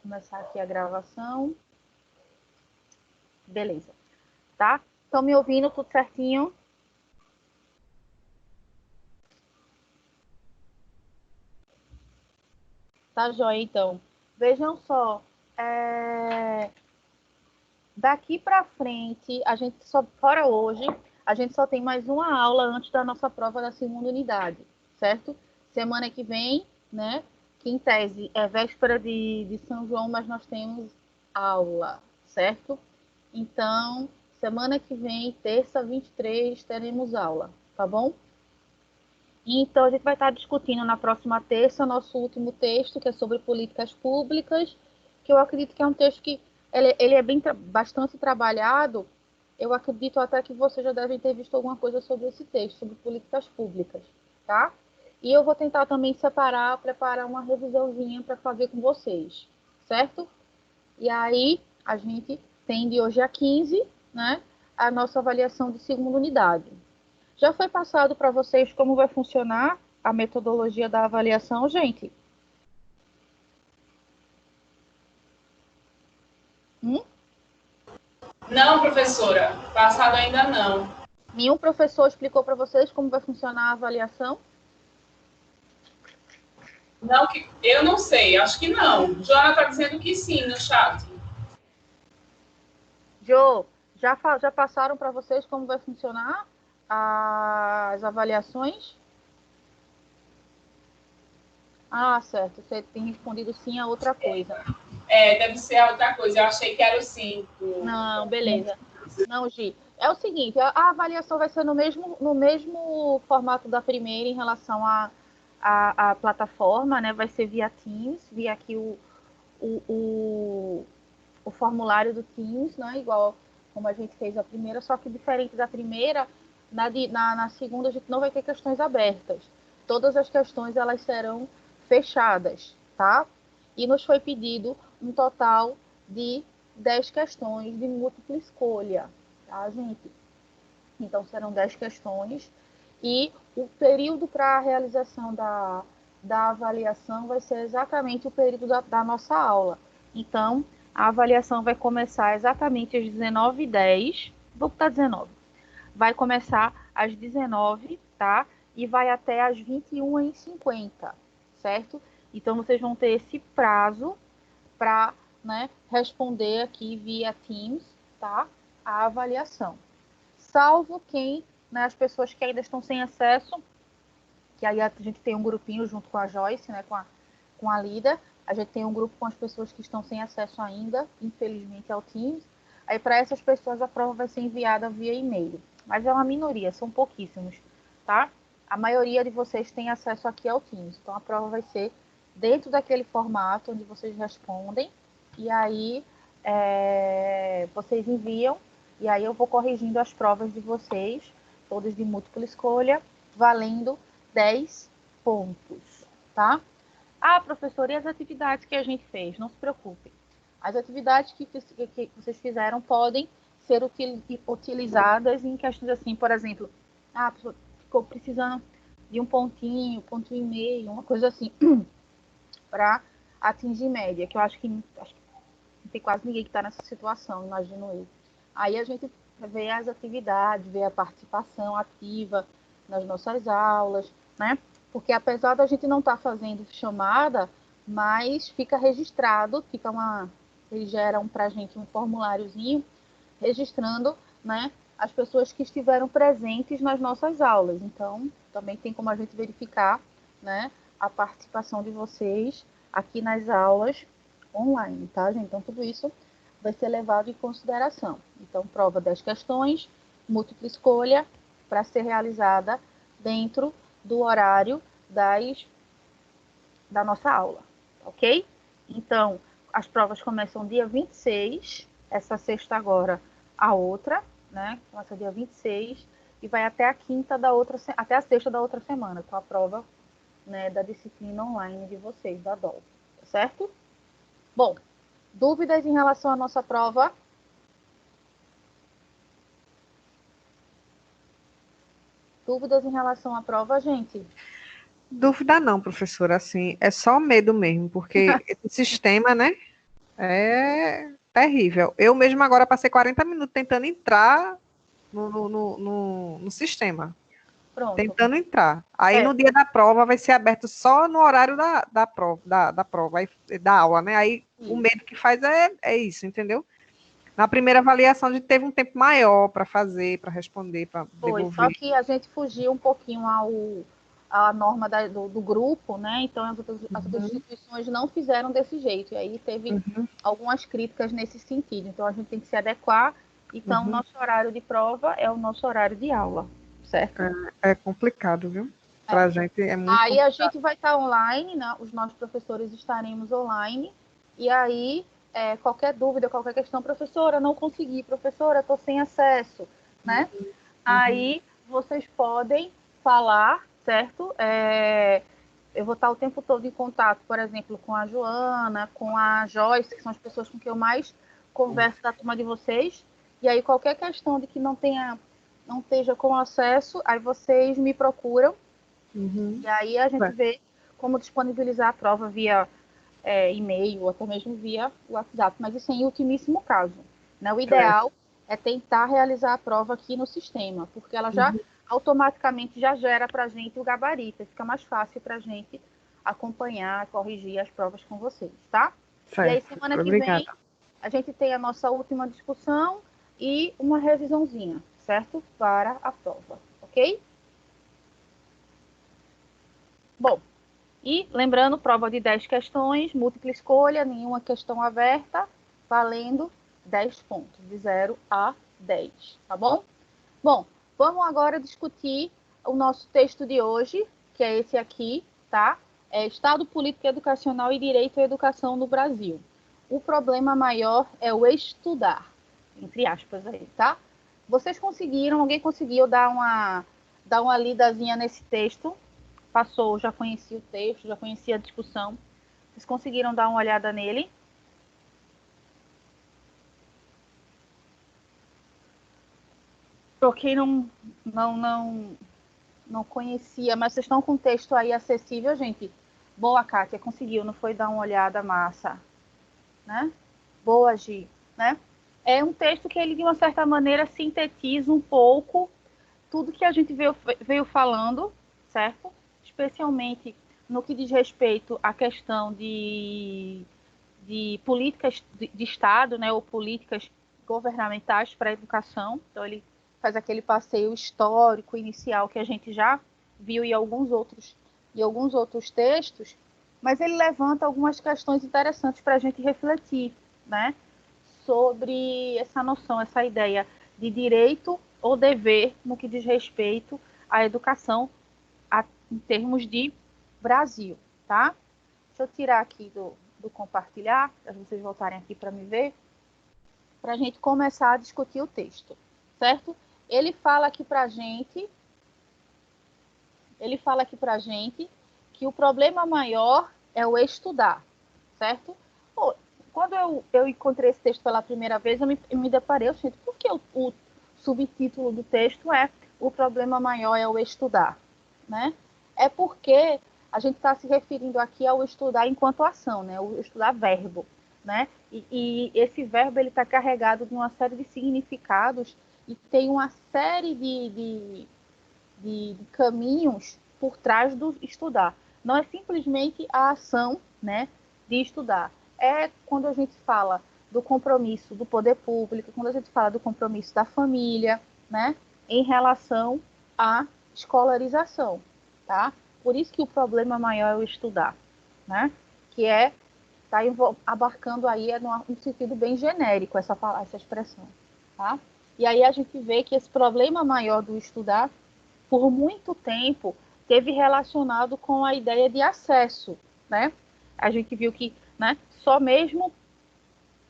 começar aqui a gravação. Beleza. Tá? Estão me ouvindo tudo certinho? Tá joia, então. Vejam só. Daqui para frente, a gente só, fora hoje, a gente só tem mais uma aula antes da nossa prova da segunda unidade, certo? Semana que vem, né? Que em tese é véspera de São João, mas nós temos aula, certo? Então, semana que vem, terça 23, teremos aula, tá bom? Então, a gente vai estar discutindo na próxima terça nosso último texto, que é sobre políticas públicas, que eu acredito que é um texto que ele é bastante trabalhado. Eu acredito até que vocês já devem ter visto alguma coisa sobre esse texto, sobre políticas públicas, tá? E eu vou tentar também preparar uma revisãozinha para fazer com vocês, certo? E aí, a gente tem de hoje a 15, né, a nossa avaliação de segunda unidade. Já foi passado para vocês como vai funcionar a metodologia da avaliação, gente? Não, professora, passado ainda não. Nenhum professor explicou para vocês como vai funcionar a avaliação? Não, eu não sei, acho que não. Joana está dizendo que sim no chat. Jo, já passaram para vocês como vai funcionar as avaliações? Ah, certo. Você tem respondido sim a outra coisa. Deve ser a outra coisa. Eu achei que era o 5. Não, beleza. Não, Gi. É o seguinte, a avaliação vai ser no mesmo formato da primeira em relação à plataforma, né? Vai ser via Teams, via aqui o formulário do Teams, né? Igual como a gente fez a primeira, só que diferente da primeira, na segunda a gente não vai ter questões abertas. Todas as questões elas serão fechadas, tá? E nos foi pedido um total de 10 questões de múltipla escolha, tá, gente? Então, serão 10 questões e o período para a realização da avaliação vai ser exatamente o período da nossa aula. Então, a avaliação vai começar exatamente às 19h10, vou botar 19. Vai começar às 19, tá? E vai até às 21h50, certo? Então, vocês vão ter esse prazo para, né, responder aqui via Teams, tá? A avaliação. Salvo quem, né, as pessoas que ainda estão sem acesso, que aí a gente tem um grupinho junto com a Joyce, né, com a Lida, a gente tem um grupo com as pessoas que estão sem acesso ainda, infelizmente, ao Teams. Aí, para essas pessoas, a prova vai ser enviada via e-mail. Mas é uma minoria, são pouquíssimos, tá? A maioria de vocês tem acesso aqui ao Teams. Então, a prova vai ser dentro daquele formato onde vocês respondem. E aí, vocês enviam. E aí, eu vou corrigindo as provas de vocês, todas de múltipla escolha, valendo 10 pontos, tá? Ah, professora, e as atividades que a gente fez? Não se preocupe. As atividades que vocês fizeram podem ser utilizadas em questões assim, por exemplo, a pessoa ficou precisando de um pontinho e meio, uma coisa assim, para atingir média, que eu acho que não tem quase ninguém que está nessa situação, imagino eu. Aí a gente vê as atividades, vê a participação ativa nas nossas aulas, né? Porque apesar da gente não estar fazendo chamada, mas fica registrado, eles geram para a gente um formuláriozinho registrando, né, as pessoas que estiveram presentes nas nossas aulas. Então, também tem como a gente verificar, né, a participação de vocês aqui nas aulas online, tá, gente? Então, tudo isso vai ser levado em consideração. Então, prova 10 questões, múltipla escolha, para ser realizada dentro do horário da nossa aula, ok? Então, as provas começam dia 26, essa sexta agora a outra, né? Começa dia 26 e vai até a até a sexta da outra semana, com a prova, né, da disciplina online de vocês, da DOL, certo? Bom, dúvidas em relação à nossa prova? Dúvidas em relação à prova, gente? Dúvida não, professora, assim, é só medo mesmo, porque esse sistema, né? É terrível. Eu mesmo agora passei 40 minutos tentando entrar no sistema. Pronto. Tentando entrar. Aí no dia da prova vai ser aberto só no horário da prova, da prova, aí, da aula, né? Aí o medo que faz é isso, entendeu? Na primeira avaliação a gente teve um tempo maior para fazer, para responder, para devolver. Só que a gente fugiu um pouquinho à norma do grupo, né? Então as outras instituições não fizeram desse jeito. E aí teve algumas críticas nesse sentido. Então a gente tem que se adequar. Então, o nosso horário de prova é o nosso horário de aula, certo? É complicado, viu? Para a gente é muito Aí complicado. a gente vai estar online, né? Os nossos professores estaremos online. E aí, qualquer dúvida, qualquer questão, professora, não consegui, professora, estou sem acesso, né? Aí vocês podem falar, certo? Eu vou estar o tempo todo em contato, por exemplo, com a Joana, com a Joyce, que são as pessoas com quem eu mais converso da turma de vocês. E aí, qualquer questão de que não esteja com acesso, aí vocês me procuram. E aí a gente vê como disponibilizar a prova via e-mail ou até mesmo via WhatsApp. Mas isso é em ultimíssimo caso, né? O ideal é tentar realizar a prova aqui no sistema, porque ela já automaticamente já gera para a gente o gabarito. Fica mais fácil para a gente acompanhar, corrigir as provas com vocês, tá? Certo. E aí, semana que vem, a gente tem a nossa última discussão e uma revisãozinha, certo? Para a prova, ok? Bom, e lembrando, prova de 10 questões, múltipla escolha, nenhuma questão aberta, valendo 10 pontos, de 0 a 10, tá bom? Bom, vamos agora discutir o nosso texto de hoje, que é esse aqui, tá? Estado Político Educacional e Direito à Educação no Brasil. O problema maior é o estudar, entre aspas aí, tá? Vocês conseguiram, alguém conseguiu dar uma lidazinha nesse texto? Passou, já conhecia o texto, já conhecia a discussão. Vocês conseguiram dar uma olhada nele? Para quem não conhecia, mas vocês estão com o texto aí acessível, gente? Boa, Kátia, conseguiu, não foi dar uma olhada massa, né? Boa, Gi, né? É um texto que ele, de uma certa maneira, sintetiza um pouco tudo que a gente veio falando, certo? Especialmente no que diz respeito à questão de políticas de Estado, né, ou políticas governamentais para a educação. Então, ele faz aquele passeio histórico inicial que a gente já viu em alguns outros textos, mas ele levanta algumas questões interessantes para a gente refletir, né, sobre essa noção, essa ideia de direito ou dever no que diz respeito à educação em termos de Brasil, tá? Deixa eu tirar aqui do compartilhar, para vocês voltarem aqui para me ver, para a gente começar a discutir o texto, certo? Ele fala aqui para a gente que o problema maior é o estudar, certo? Pô, quando eu encontrei esse texto pela primeira vez, eu me deparei, gente, por que o subtítulo do texto é o problema maior é o estudar, né? É porque a gente está se referindo aqui ao estudar enquanto ação, né? O estudar verbo, né? E esse verbo ele está carregado de uma série de significados e tem uma série de caminhos por trás do estudar. Não é simplesmente a ação, né, de estudar. É quando a gente fala do compromisso do poder público, quando a gente fala do compromisso da família, né, em relação à escolarização, tá? Por isso que o problema maior é o estudar, né? Que está abarcando aí num sentido bem genérico essa expressão, tá? E aí a gente vê que esse problema maior do estudar, por muito tempo, teve relacionado com a ideia de acesso, né? A gente viu que, né, só mesmo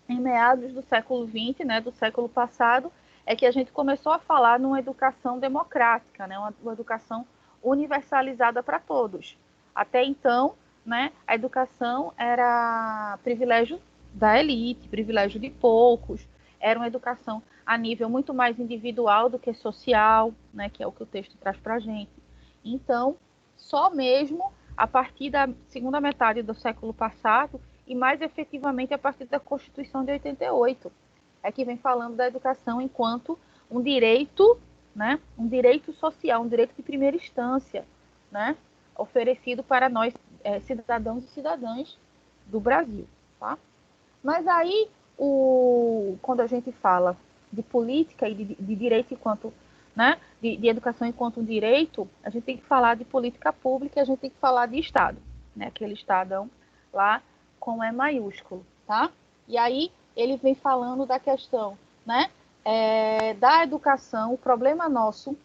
em meados do século XX, né, do século passado, é que a gente começou a falar numa educação democrática, né, uma educação universalizada para todos. Até então, né, a educação era privilégio da elite, privilégio de poucos, era uma educação a nível muito mais individual do que social, né, que é o que o texto traz para a gente. Então, só mesmo a partir da segunda metade do século passado e mais efetivamente a partir da Constituição de 88. É que vem falando da educação enquanto um direito, né, um direito social, um direito de primeira instância, né, oferecido para nós, cidadãos e cidadãs do Brasil, tá? Mas aí, quando a gente fala de política e de direito enquanto, né, de educação enquanto um direito, a gente tem que falar de política pública, a gente tem que falar de Estado, né, aquele Estadão lá com E maiúsculo, tá? E aí ele vem falando da questão, né, da educação. O problema nosso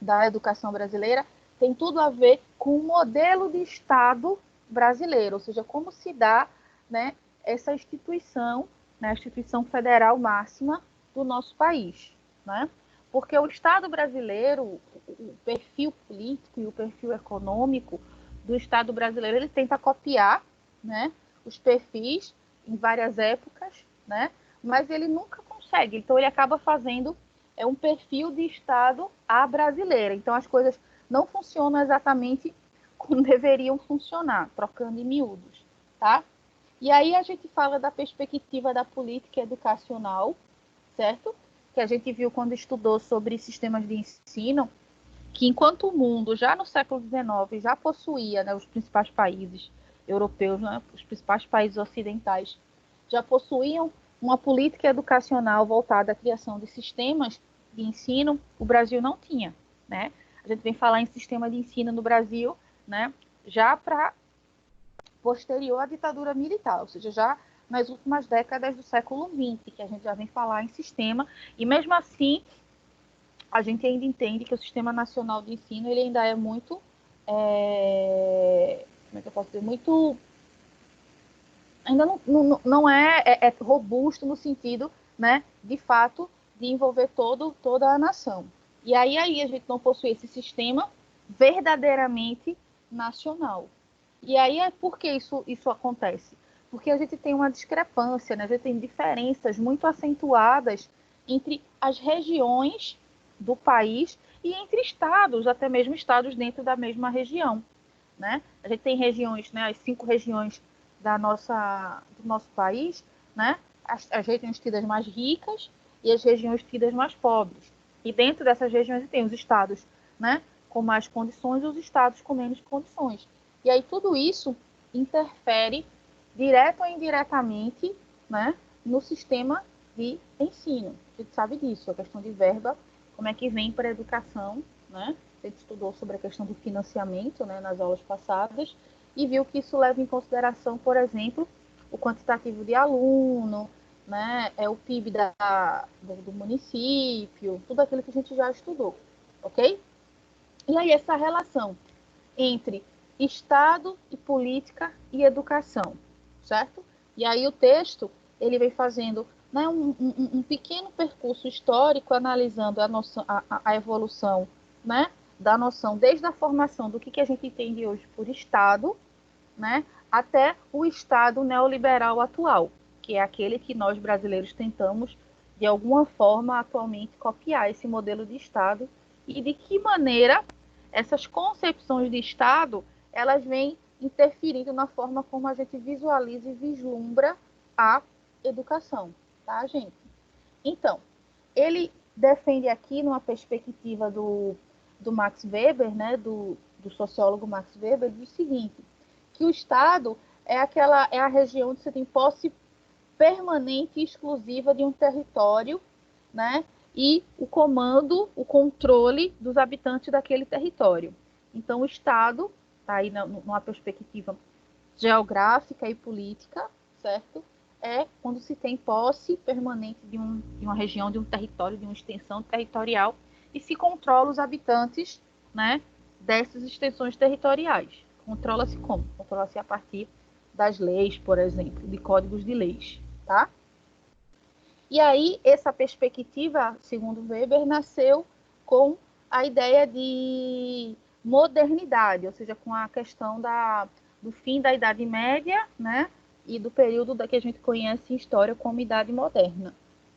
da educação brasileira tem tudo a ver com o modelo de Estado brasileiro, ou seja, como se dá, né, essa instituição, né, a instituição federal máxima do nosso país, né? Porque o Estado brasileiro, o perfil político e o perfil econômico do Estado brasileiro, ele tenta copiar, né, os perfis em várias épocas, né, mas ele nunca consegue. Então, ele acaba fazendo um perfil de Estado à brasileira. Então, as coisas não funcionam exatamente como deveriam funcionar, trocando em miúdos, tá? E aí a gente fala da perspectiva da política educacional, certo? Que a gente viu quando estudou sobre sistemas de ensino, que enquanto o mundo já no século XIX já possuía, né, os principais países europeus, né, os principais países ocidentais, já possuíam uma política educacional voltada à criação de sistemas de ensino, o Brasil não tinha, né? A gente vem falar em sistema de ensino no Brasil, né, já para posterior à ditadura militar, ou seja, já nas últimas décadas do século XX, que a gente já vem falar em sistema, e mesmo assim a gente ainda entende que o Sistema Nacional de Ensino ele ainda é muito, como é que eu posso dizer, muito, ainda não é robusto no sentido, né, de fato, de envolver toda a nação. E aí a gente não possui esse sistema verdadeiramente nacional. E aí por que isso acontece? Porque a gente tem uma discrepância, né? A gente tem diferenças muito acentuadas entre as regiões do país e entre estados, até mesmo estados dentro da mesma região, né? A gente tem regiões, né, as 5 regiões do nosso país, né? As regiões tidas mais ricas e as regiões tidas mais pobres. E dentro dessas regiões tem os estados, né, com mais condições e os estados com menos condições. E aí tudo isso interfere direto ou indiretamente, né, no sistema de ensino. A gente sabe disso, a questão de verba, como é que vem para a educação, né? A gente estudou sobre a questão do financiamento, né, nas aulas passadas e viu que isso leva em consideração, por exemplo, o quantitativo de aluno, né, o PIB do município, tudo aquilo que a gente já estudou, ok? E aí essa relação entre Estado e política e educação, certo? E aí o texto, ele vem fazendo, né, um pequeno percurso histórico, analisando a evolução, né, da noção, desde a formação do que a gente entende hoje por Estado, né, até o Estado neoliberal atual, que é aquele que nós brasileiros tentamos, de alguma forma, atualmente copiar esse modelo de Estado e de que maneira essas concepções de Estado elas vêm interferindo na forma como a gente visualiza e vislumbra a educação, tá, gente? Então, ele defende aqui, numa perspectiva do Max Weber, né, do sociólogo Max Weber, diz o seguinte, que o Estado é a região onde você tem posse permanente e exclusiva de um território, né, e o comando, o controle dos habitantes daquele território. Então, o Estado, tá aí numa perspectiva geográfica e política, certo? É quando se tem posse permanente de uma região, de um território, de uma extensão territorial, e se controla os habitantes, né, dessas extensões territoriais. Controla-se como? Controla-se a partir das leis, por exemplo, de códigos de leis, tá? E aí, essa perspectiva, segundo Weber, nasceu com a ideia de modernidade, ou seja, com a questão do fim da Idade Média, né, e do período que a gente conhece em história como Idade Moderna,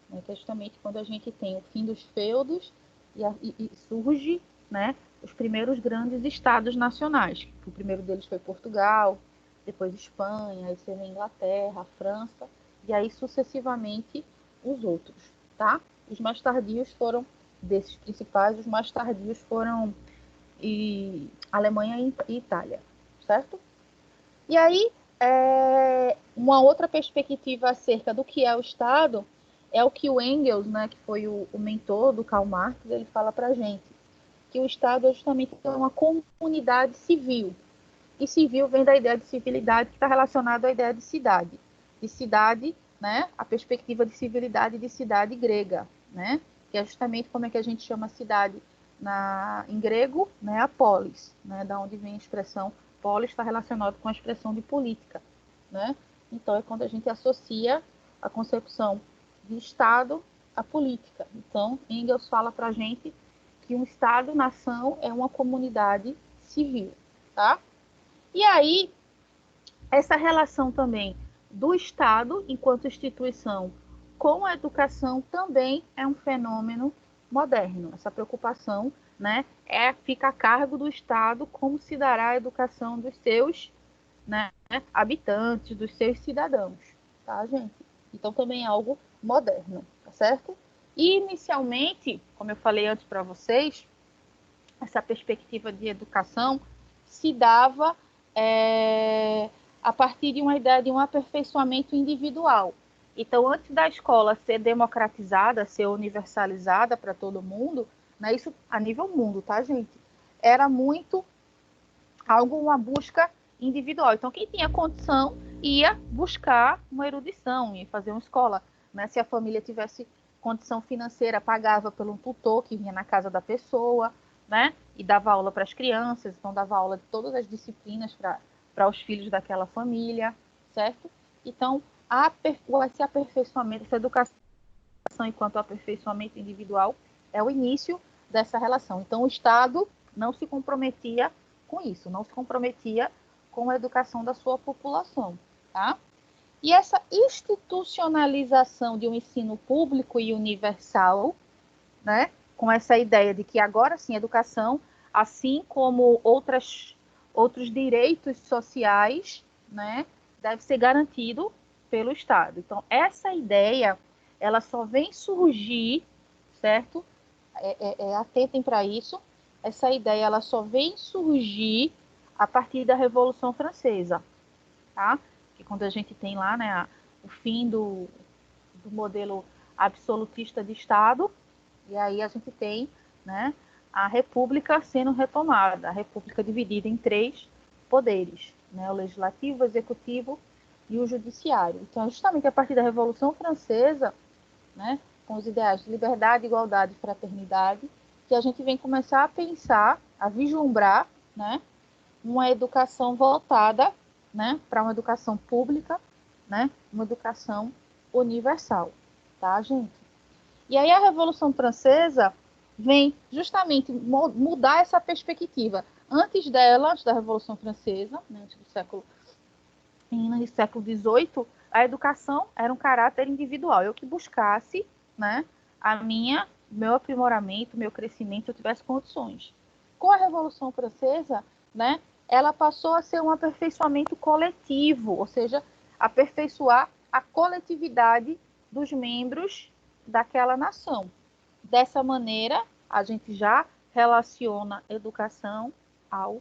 né, que é justamente quando a gente tem o fim dos feudos e surge, né, os primeiros grandes estados nacionais. O primeiro deles foi Portugal, depois Espanha, aí seria Inglaterra, França, e aí sucessivamente os outros, tá? Os mais tardios foram, desses principais, os mais tardios foram Alemanha e Itália, certo? E aí, uma outra perspectiva acerca do que é o Estado é o que o Engels, né, que foi o mentor do Karl Marx, ele fala para a gente, que o Estado é justamente uma comunidade civil. E civil vem da ideia de civilidade, que está relacionado à ideia de cidade. De cidade, né, a perspectiva de civilidade de cidade grega, né, que é justamente como é que a gente chama a cidade em grego, né, a polis, né, da onde vem a expressão polis, está relacionado com a expressão de política, né? Então é quando a gente associa a concepção de Estado à política. Então Engels fala para a gente que um Estado-nação é uma comunidade civil, tá? E aí, essa relação também do Estado, enquanto instituição, com a educação também é um fenômeno moderno. Essa preocupação, né, fica a cargo do Estado como se dará a educação dos seus, né, habitantes, dos seus cidadãos, tá, gente? Então também é algo moderno, tá certo? E inicialmente, como eu falei antes para vocês, essa perspectiva de educação se dava a partir de uma ideia de um aperfeiçoamento individual. Então, antes da escola ser democratizada, ser universalizada para todo mundo, né, isso a nível mundo, tá, gente? Era muito uma busca individual. Então, quem tinha condição ia buscar uma erudição, ia fazer uma escola. Né? Se a família tivesse condição financeira, pagava por um tutor que vinha na casa da pessoa, né? E dava aula para as crianças, então dava aula de todas as disciplinas para os filhos daquela família, certo? Então, esse aperfeiçoamento, essa educação enquanto aperfeiçoamento individual é o início dessa relação. Então, o Estado não se comprometia com isso, não se comprometia com a educação da sua população, tá? E essa institucionalização de um ensino público e universal, né, com essa ideia de que agora sim a educação, assim como outros direitos sociais, né, deve ser garantido pelo Estado. Então, essa ideia, ela só vem surgir, certo? Atentem para isso. Essa ideia, ela só vem surgir a partir da Revolução Francesa, tá? Que quando a gente tem lá, né, o fim do modelo absolutista de Estado, e aí a gente tem, né, a República sendo retomada, a República dividida em 3 poderes, né, o legislativo, o executivo e o judiciário. Então, justamente a partir da Revolução Francesa, né, com os ideais de liberdade, igualdade e fraternidade, que a gente vem começar a pensar, a vislumbrar, né, uma educação voltada, né, para uma educação pública, né, uma educação universal, tá, gente? E aí a Revolução Francesa vem justamente mudar essa perspectiva. Antes dela, antes da Revolução Francesa, né, antes do século XVIII, a educação era um caráter individual. Eu que buscasse, né, meu aprimoramento, meu crescimento, se eu tivesse condições. Com a Revolução Francesa, né, ela passou a ser um aperfeiçoamento coletivo, ou seja, aperfeiçoar a coletividade dos membros daquela nação. Dessa maneira, a gente já relaciona educação ao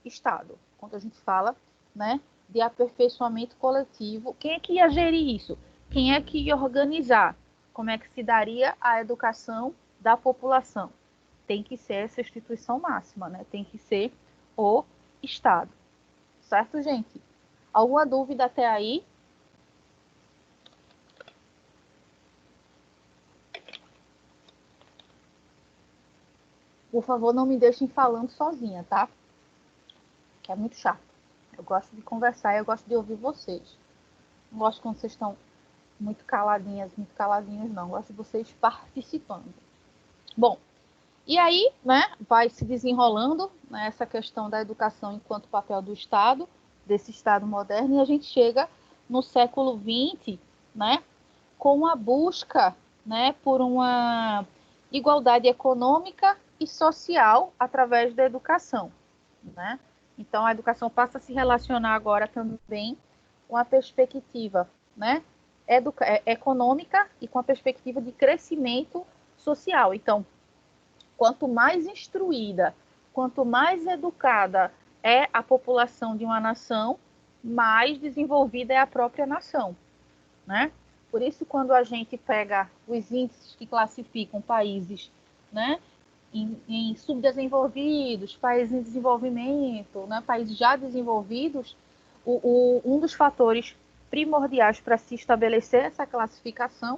Estado. Quando a gente fala, né, de aperfeiçoamento coletivo, quem é que ia gerir isso? Quem é que ia organizar? Como é que se daria a educação da população? Tem que ser essa instituição máxima, né? Tem que ser o Estado. Certo, gente? Alguma dúvida até aí? Por favor, não me deixem falando sozinha, tá? Que é muito chato. Eu gosto de conversar e eu gosto de ouvir vocês. Não gosto quando vocês estão muito caladinhas, muito caladinhos, não. Eu gosto de vocês participando. Bom, e aí, né, vai se desenrolando, né, essa questão da educação enquanto papel do Estado, desse Estado moderno, e a gente chega no século XX, né, com a busca, né, por uma igualdade econômica e social através da educação, né? Então, a educação passa a se relacionar agora também com a perspectiva, né, econômica e com a perspectiva de crescimento social. Então, quanto mais instruída, quanto mais educada é a população de uma nação, mais desenvolvida é a própria nação, né? Por isso, quando a gente pega os índices que classificam países, né, em subdesenvolvidos, países em desenvolvimento, né, países já desenvolvidos, um dos fatores primordiais para se estabelecer essa classificação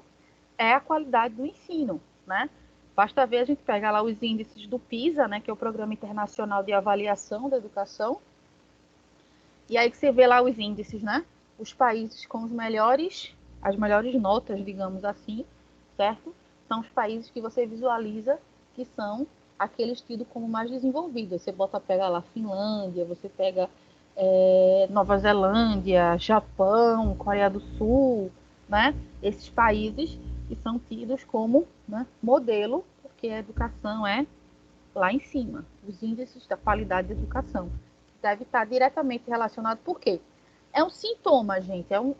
é a qualidade do ensino, né? Basta ver, a gente pega lá os índices do PISA, né, que é o Programa Internacional de Avaliação da Educação, e aí que você vê lá os índices, né? Os países com as melhores notas, digamos assim, certo? São os países que você visualiza que são aqueles tidos como mais desenvolvidos. Você pega lá Finlândia, você pega Nova Zelândia, Japão, Coreia do Sul, né? Esses países que são tidos como, né, modelo, porque a educação é lá em cima. Os índices da qualidade da educação deve estar diretamente relacionado, por quê? É um sintoma, gente, é um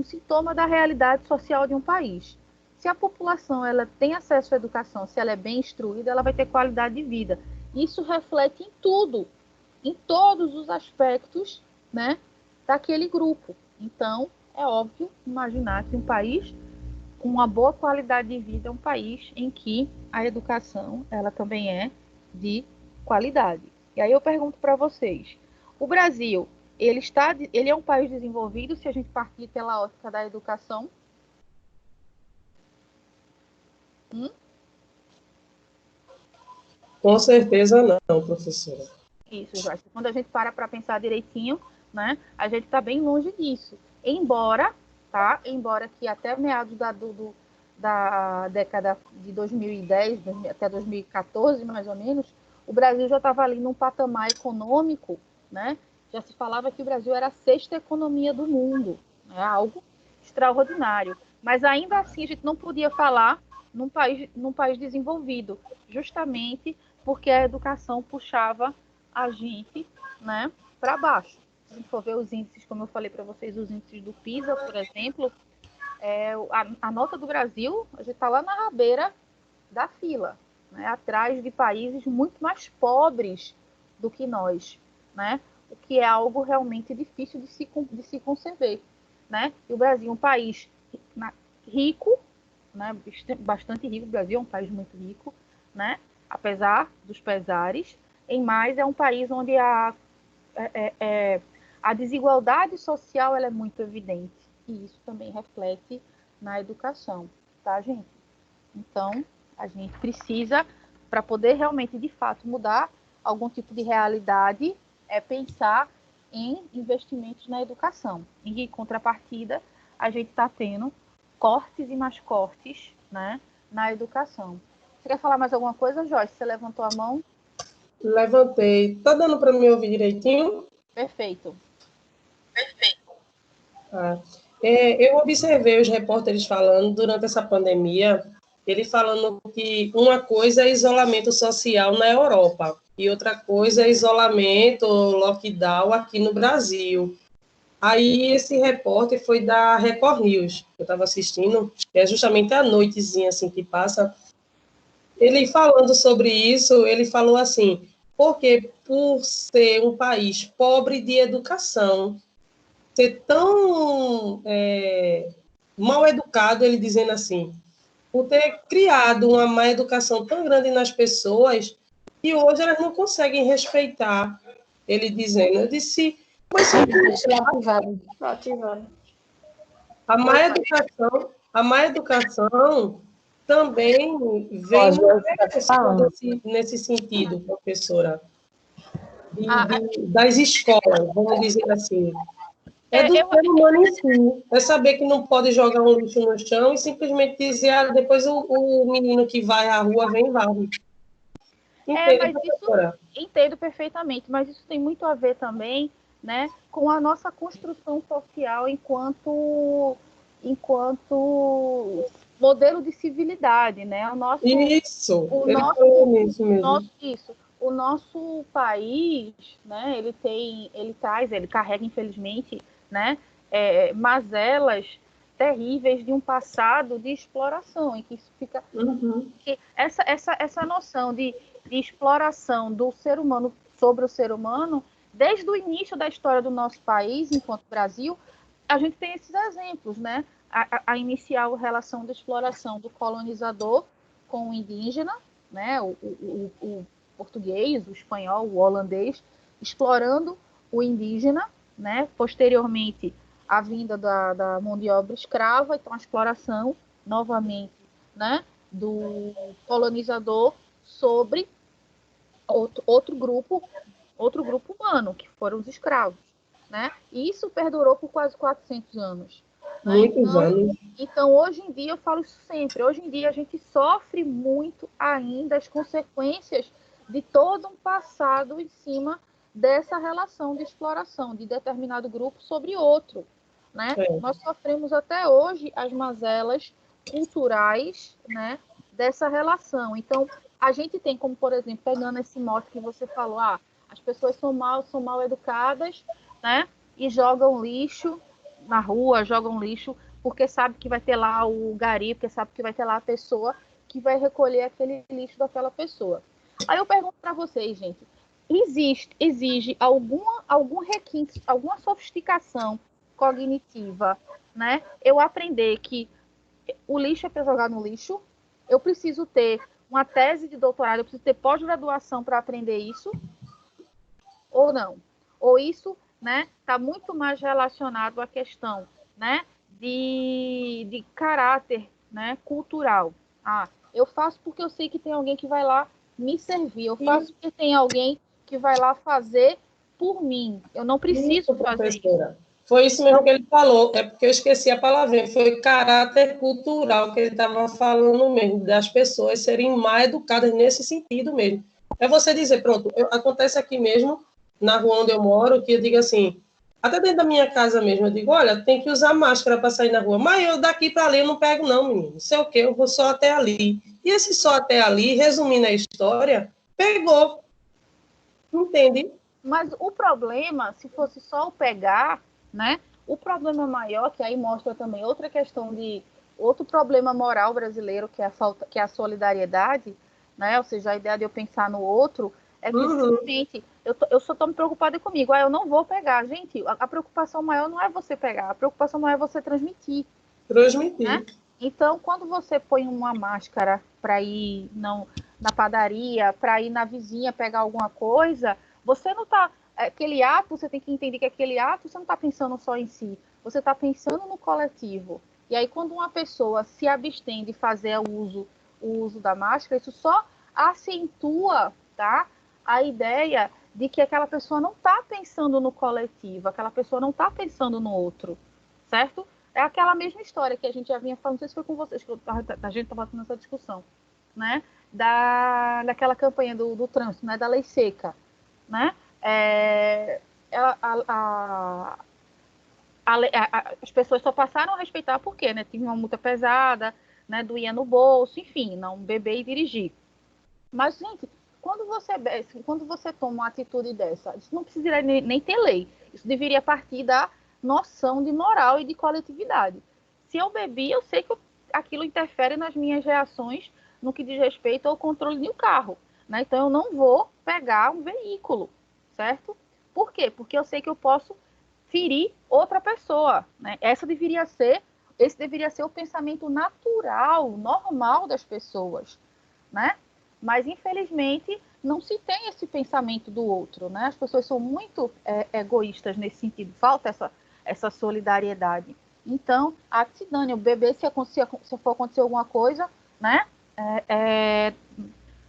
sintoma da realidade social de um país. Se a população ela tem acesso à educação, se ela é bem instruída, ela vai ter qualidade de vida. Isso reflete em tudo, em todos os aspectos, né, daquele grupo. Então, é óbvio imaginar que um país com uma boa qualidade de vida é um país em que a educação ela também é de qualidade. E aí eu pergunto para vocês, o Brasil, ele é um país desenvolvido se a gente partir pela ótica da educação? Com certeza não, professora. Isso, Joyce. Quando a gente para pensar direitinho, né, a gente está bem longe disso. Embora que até meados da década de 2010, até 2014, mais ou menos, o Brasil já estava ali num patamar econômico, né? Já se falava que o Brasil era a sexta economia do mundo, né? Algo extraordinário. Mas ainda assim a gente não podia falar num país desenvolvido, justamente porque a educação puxava a gente, né, para baixo. Se a gente for ver os índices, como eu falei para vocês, os índices do PISA, por exemplo, a nota do Brasil, a gente está lá na rabeira da fila, né, atrás de países muito mais pobres do que nós, né, o que é algo realmente difícil de se conceber, né? E o Brasil é um país rico, né, bastante rico, o Brasil é um país muito rico, né, apesar dos pesares, em mais é um país onde a desigualdade social ela é muito evidente, e isso também reflete na educação, tá, gente? Então, a gente precisa, para poder realmente, de fato, mudar algum tipo de realidade, pensar em investimentos na educação. Em contrapartida, a gente está tendo cortes e mais cortes, né, na educação. Você quer falar mais alguma coisa, Joyce? Você levantou a mão? Levantei. Tá dando para me ouvir direitinho? Perfeito. Ah, eu observei os repórteres falando durante essa pandemia, ele falando que uma coisa é isolamento social na Europa e outra coisa é isolamento, lockdown aqui no Brasil. Aí esse repórter foi da Record News, que eu estava assistindo, que é justamente a noitezinha assim que passa. Ele falando sobre isso, ele falou assim, porque por ser um país pobre de educação, ser tão mal educado, ele dizendo assim, por ter criado uma má educação tão grande nas pessoas, que hoje elas não conseguem respeitar, ele dizendo. Eu disse, pois a má educação também vem nesse sentido, professora, das escolas, vamos dizer assim. É do ser humano em si. É saber que não pode jogar um lixo no chão e simplesmente dizer, depois o menino que vai à rua vem e varre. Entendo perfeitamente, mas isso tem muito a ver também, né, com a nossa construção social enquanto modelo de civilidade, né? Isso, o ele nosso, falou nisso mesmo. o nosso país, né? Ele carrega, infelizmente, né? Mazelas terríveis de um passado de exploração, em que isso fica que essa noção de exploração do ser humano sobre o ser humano, desde o início da história do nosso país, enquanto Brasil, a gente tem esses exemplos, né? A inicial relação de exploração do colonizador com o indígena, né? O português, o espanhol, o holandês, explorando o indígena, né? Posteriormente, a vinda da mão de obra escrava, então a exploração, novamente, né? Do colonizador sobre outro grupo humano, que foram os escravos, né? E isso perdurou por quase 400 anos. Né? Muitos anos. Então, hoje em dia, eu falo isso sempre, hoje em dia a gente sofre muito ainda as consequências de todo um passado em cima dessa relação de exploração de determinado grupo sobre outro. Né? Nós sofremos até hoje as mazelas culturais, né, dessa relação. Então, a gente tem como, por exemplo, pegando esse mote que você falou, as pessoas são mal educadas, né, e jogam lixo na rua, jogam lixo porque sabe que vai ter lá o gari, porque sabe que vai ter lá a pessoa que vai recolher aquele lixo daquela pessoa. Aí eu pergunto para vocês, gente, exige algum requinte, alguma sofisticação cognitiva, né? Eu aprender que o lixo é para jogar no lixo, eu preciso ter uma tese de doutorado, eu preciso ter pós-graduação para aprender isso, ou não? Ou isso, né, está muito mais relacionado à questão, né, de caráter, né, cultural. Eu faço porque eu sei que tem alguém que vai lá me servir, eu faço porque tem alguém que vai lá fazer por mim, eu não preciso fazer isso. Foi isso mesmo que ele falou, é porque eu esqueci a palavra, foi caráter cultural que ele estava falando mesmo, das pessoas serem mais educadas nesse sentido mesmo. É você dizer, pronto, acontece aqui mesmo, na rua onde eu moro, que eu digo assim, até dentro da minha casa mesmo, eu digo, olha, tem que usar máscara para sair na rua, mas eu daqui para ali eu não pego não, menino, não sei o quê, eu vou só até ali. E esse só até ali, resumindo a história, pegou, entende? Mas o problema, se fosse só o pegar, né? O problema maior, que aí mostra também outra questão de outro problema moral brasileiro, que é a falta, que é a solidariedade, né? Ou seja, a ideia de eu pensar no outro é que simplesmente eu só estou me preocupada comigo. Eu não vou pegar, gente. A preocupação maior não é você pegar, a preocupação maior é você transmitir. Transmitir. Né? Então, quando você põe uma máscara para ir na padaria, para ir na vizinha pegar alguma coisa, você não está. Aquele ato, você tem que entender que aquele ato você não está pensando só em si, você está pensando no coletivo. E aí, quando uma pessoa se abstém de fazer o uso da máscara, isso só acentua, tá, a ideia de que aquela pessoa não está pensando no coletivo, aquela pessoa não está pensando no outro, certo? É aquela mesma história que a gente já vinha falando, não sei se foi com vocês, que a gente estava tendo essa discussão, né? Daquela campanha do trânsito, né? Da lei seca, né? As pessoas só passaram a respeitar porque, né? Tinha uma multa pesada, né? Doía no bolso, enfim, não beber e dirigir. Mas, gente, quando você toma uma atitude dessa, isso não precisaria nem ter lei. Isso deveria partir da noção de moral e de coletividade. Se eu bebi, eu sei que aquilo interfere nas minhas reações no que diz respeito ao controle do carro. Né? Então, eu não vou pegar um veículo, certo? Por quê? Porque eu sei que eu posso ferir outra pessoa. Né? Esse deveria ser o pensamento natural, normal das pessoas. Né? Mas, infelizmente, não se tem esse pensamento do outro. Né? As pessoas são muito egoístas nesse sentido. Falta essa solidariedade. Então, se dane, o bebê, se for acontecer alguma coisa, né?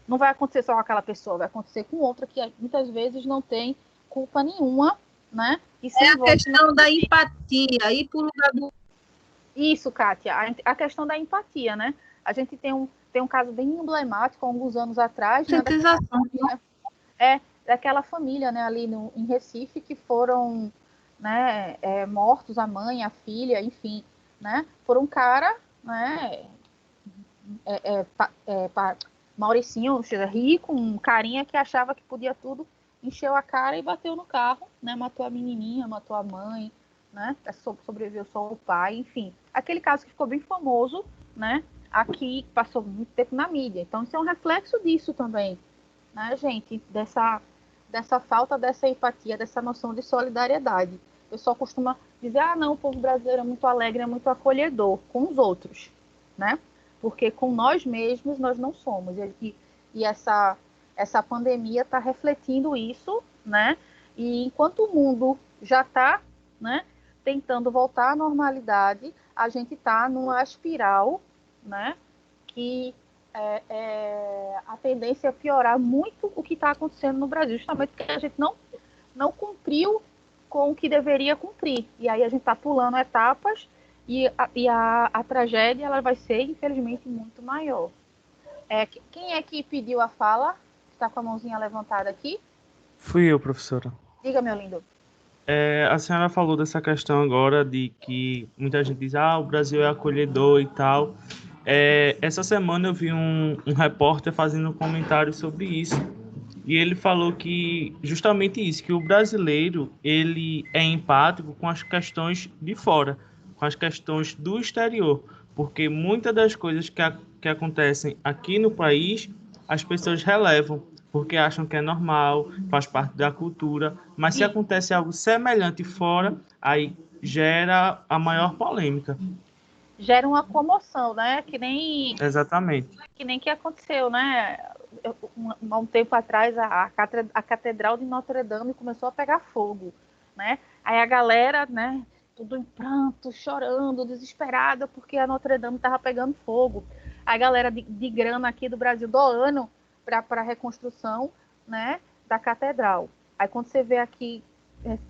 Não vai acontecer só com aquela pessoa, vai acontecer com outra que muitas vezes não tem culpa nenhuma, né? E a questão da empatia, ir para o lugar do... Isso, Kátia, a questão da empatia, né? A gente tem um caso bem emblemático, há alguns anos atrás, daquela família, né, ali em Recife, que foram, né, mortos, a mãe, a filha, enfim, né? Por um cara, né, Mauricinho, rico, um carinha que achava que podia tudo, encheu a cara e bateu no carro, né? Matou a menininha, matou a mãe, né? Sobreviveu só o pai, enfim. Aquele caso que ficou bem famoso, né? Aqui passou muito tempo na mídia. Então, isso é um reflexo disso também, né, gente? Dessa falta dessa empatia, dessa noção de solidariedade. O pessoal costuma dizer, não, o povo brasileiro é muito alegre, é muito acolhedor com os outros, né? Porque com nós mesmos nós não somos. E essa pandemia está refletindo isso, né? E enquanto o mundo já está, né, tentando voltar à normalidade, a gente está numa espiral, né, que a tendência é piorar muito o que está acontecendo no Brasil, justamente porque a gente não cumpriu com o que deveria cumprir. E aí a gente está pulando etapas e a tragédia ela vai ser, infelizmente, muito maior. Quem é que pediu a fala? Está com a mãozinha levantada aqui? Fui eu, professora. Diga, meu lindo. A senhora falou dessa questão agora de que muita gente diz, o Brasil é acolhedor e tal. Essa semana eu vi um repórter fazendo um comentário sobre isso. E ele falou que justamente isso, que o brasileiro ele é empático com as questões de fora, com as questões do exterior, porque muitas das coisas que acontecem aqui no país, as pessoas relevam, porque acham que é normal, faz parte da cultura, mas se acontece algo semelhante fora, aí gera a maior polêmica. Gera uma comoção, né? Exatamente. Que nem que aconteceu, né? Um tempo atrás, a Catedral de Notre Dame começou a pegar fogo, né? Aí a galera, né, tudo em pranto, chorando, desesperada, porque a Notre Dame estava pegando fogo. A galera de grana aqui do Brasil doando para a reconstrução, né, da catedral. Aí quando você vê aqui,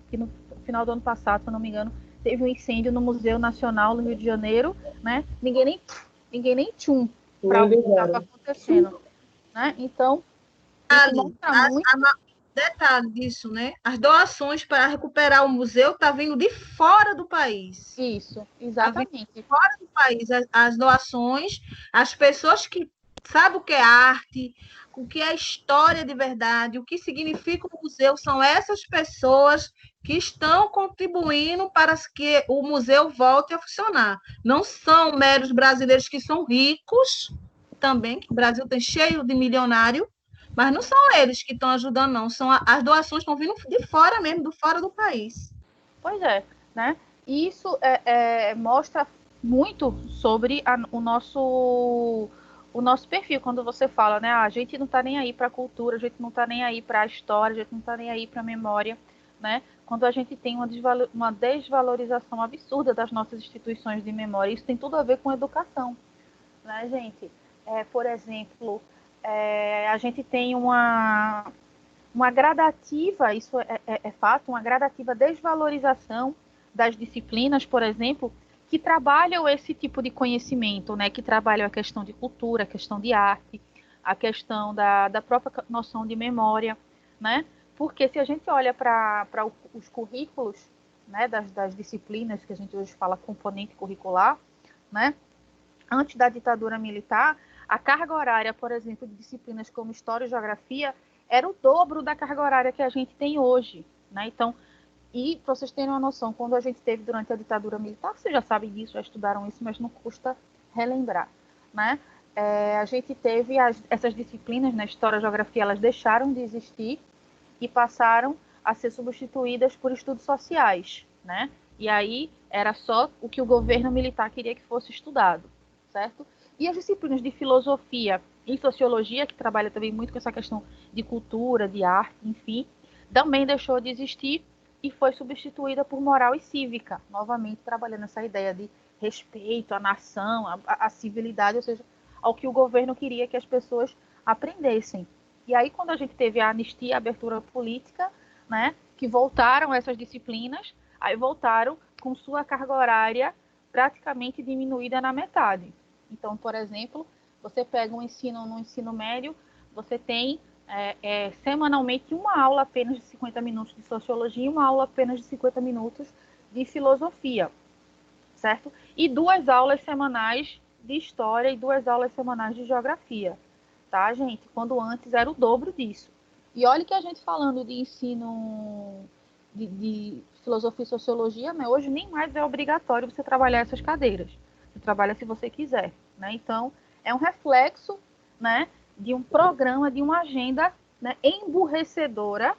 que no final do ano passado, se eu não me engano, teve um incêndio no Museu Nacional no Rio de Janeiro, né? Ninguém nem tchum para o que estava acontecendo, né? Então, isso mostra muito. Detalhe disso, né? As doações para recuperar o museu tá vindo de fora do país. Isso, exatamente. Tá vindo de fora do país. As doações, as pessoas que sabem o que é arte, o que é história de verdade, o que significa o museu, são essas pessoas que estão contribuindo para que o museu volte a funcionar. Não são meros brasileiros que são ricos, também, que o Brasil tem cheio de milionário, mas não são eles que estão ajudando, não. As doações estão vindo de fora mesmo, do fora do país. Pois é, né? E isso mostra muito sobre o nosso perfil, quando você fala, né? A gente não está nem aí para a cultura, a gente não está nem aí para a história, a gente não está nem aí para a memória, né? Quando a gente tem uma desvalorização absurda das nossas instituições de memória, isso tem tudo a ver com educação, né, gente? Por exemplo, a gente tem uma gradativa, isso é fato, uma gradativa desvalorização das disciplinas, por exemplo, que trabalham esse tipo de conhecimento, né? Que trabalham a questão de cultura, a questão de arte, a questão da própria noção de memória, né? Porque se a gente olha para os currículos, né, das disciplinas que a gente hoje fala componente curricular, né? Antes da ditadura militar, a carga horária, por exemplo, de disciplinas como História e Geografia era o dobro da carga horária que a gente tem hoje, né? Então, e para vocês terem uma noção, quando a gente teve durante a ditadura militar, vocês já sabem disso, já estudaram isso, mas não custa relembrar, né? A gente teve essas disciplinas, né, História e Geografia, elas deixaram de existir e passaram a ser substituídas por estudos sociais, né? E aí era só o que o governo militar queria que fosse estudado, certo? E as disciplinas de filosofia e sociologia, que trabalha também muito com essa questão de cultura, de arte, enfim, também deixou de existir e foi substituída por moral e cívica, novamente trabalhando essa ideia de respeito à nação, à civilidade, ou seja, ao que o governo queria que as pessoas aprendessem. E aí, quando a gente teve a anistia, a abertura política, né, que voltaram essas disciplinas, aí voltaram com sua carga horária praticamente diminuída na metade. Então, por exemplo, você pega no ensino médio, você tem semanalmente uma aula apenas de 50 minutos de sociologia e uma aula apenas de 50 minutos de filosofia, certo? E 2 aulas semanais de história e 2 aulas semanais de geografia, tá, gente? Quando antes era o dobro disso. E olha que a gente falando de ensino de filosofia e sociologia, né? Hoje nem mais é obrigatório você trabalhar essas cadeiras. Você trabalha se você quiser, né? Então, é um reflexo, né, de um programa, de uma agenda, né, emburrecedora,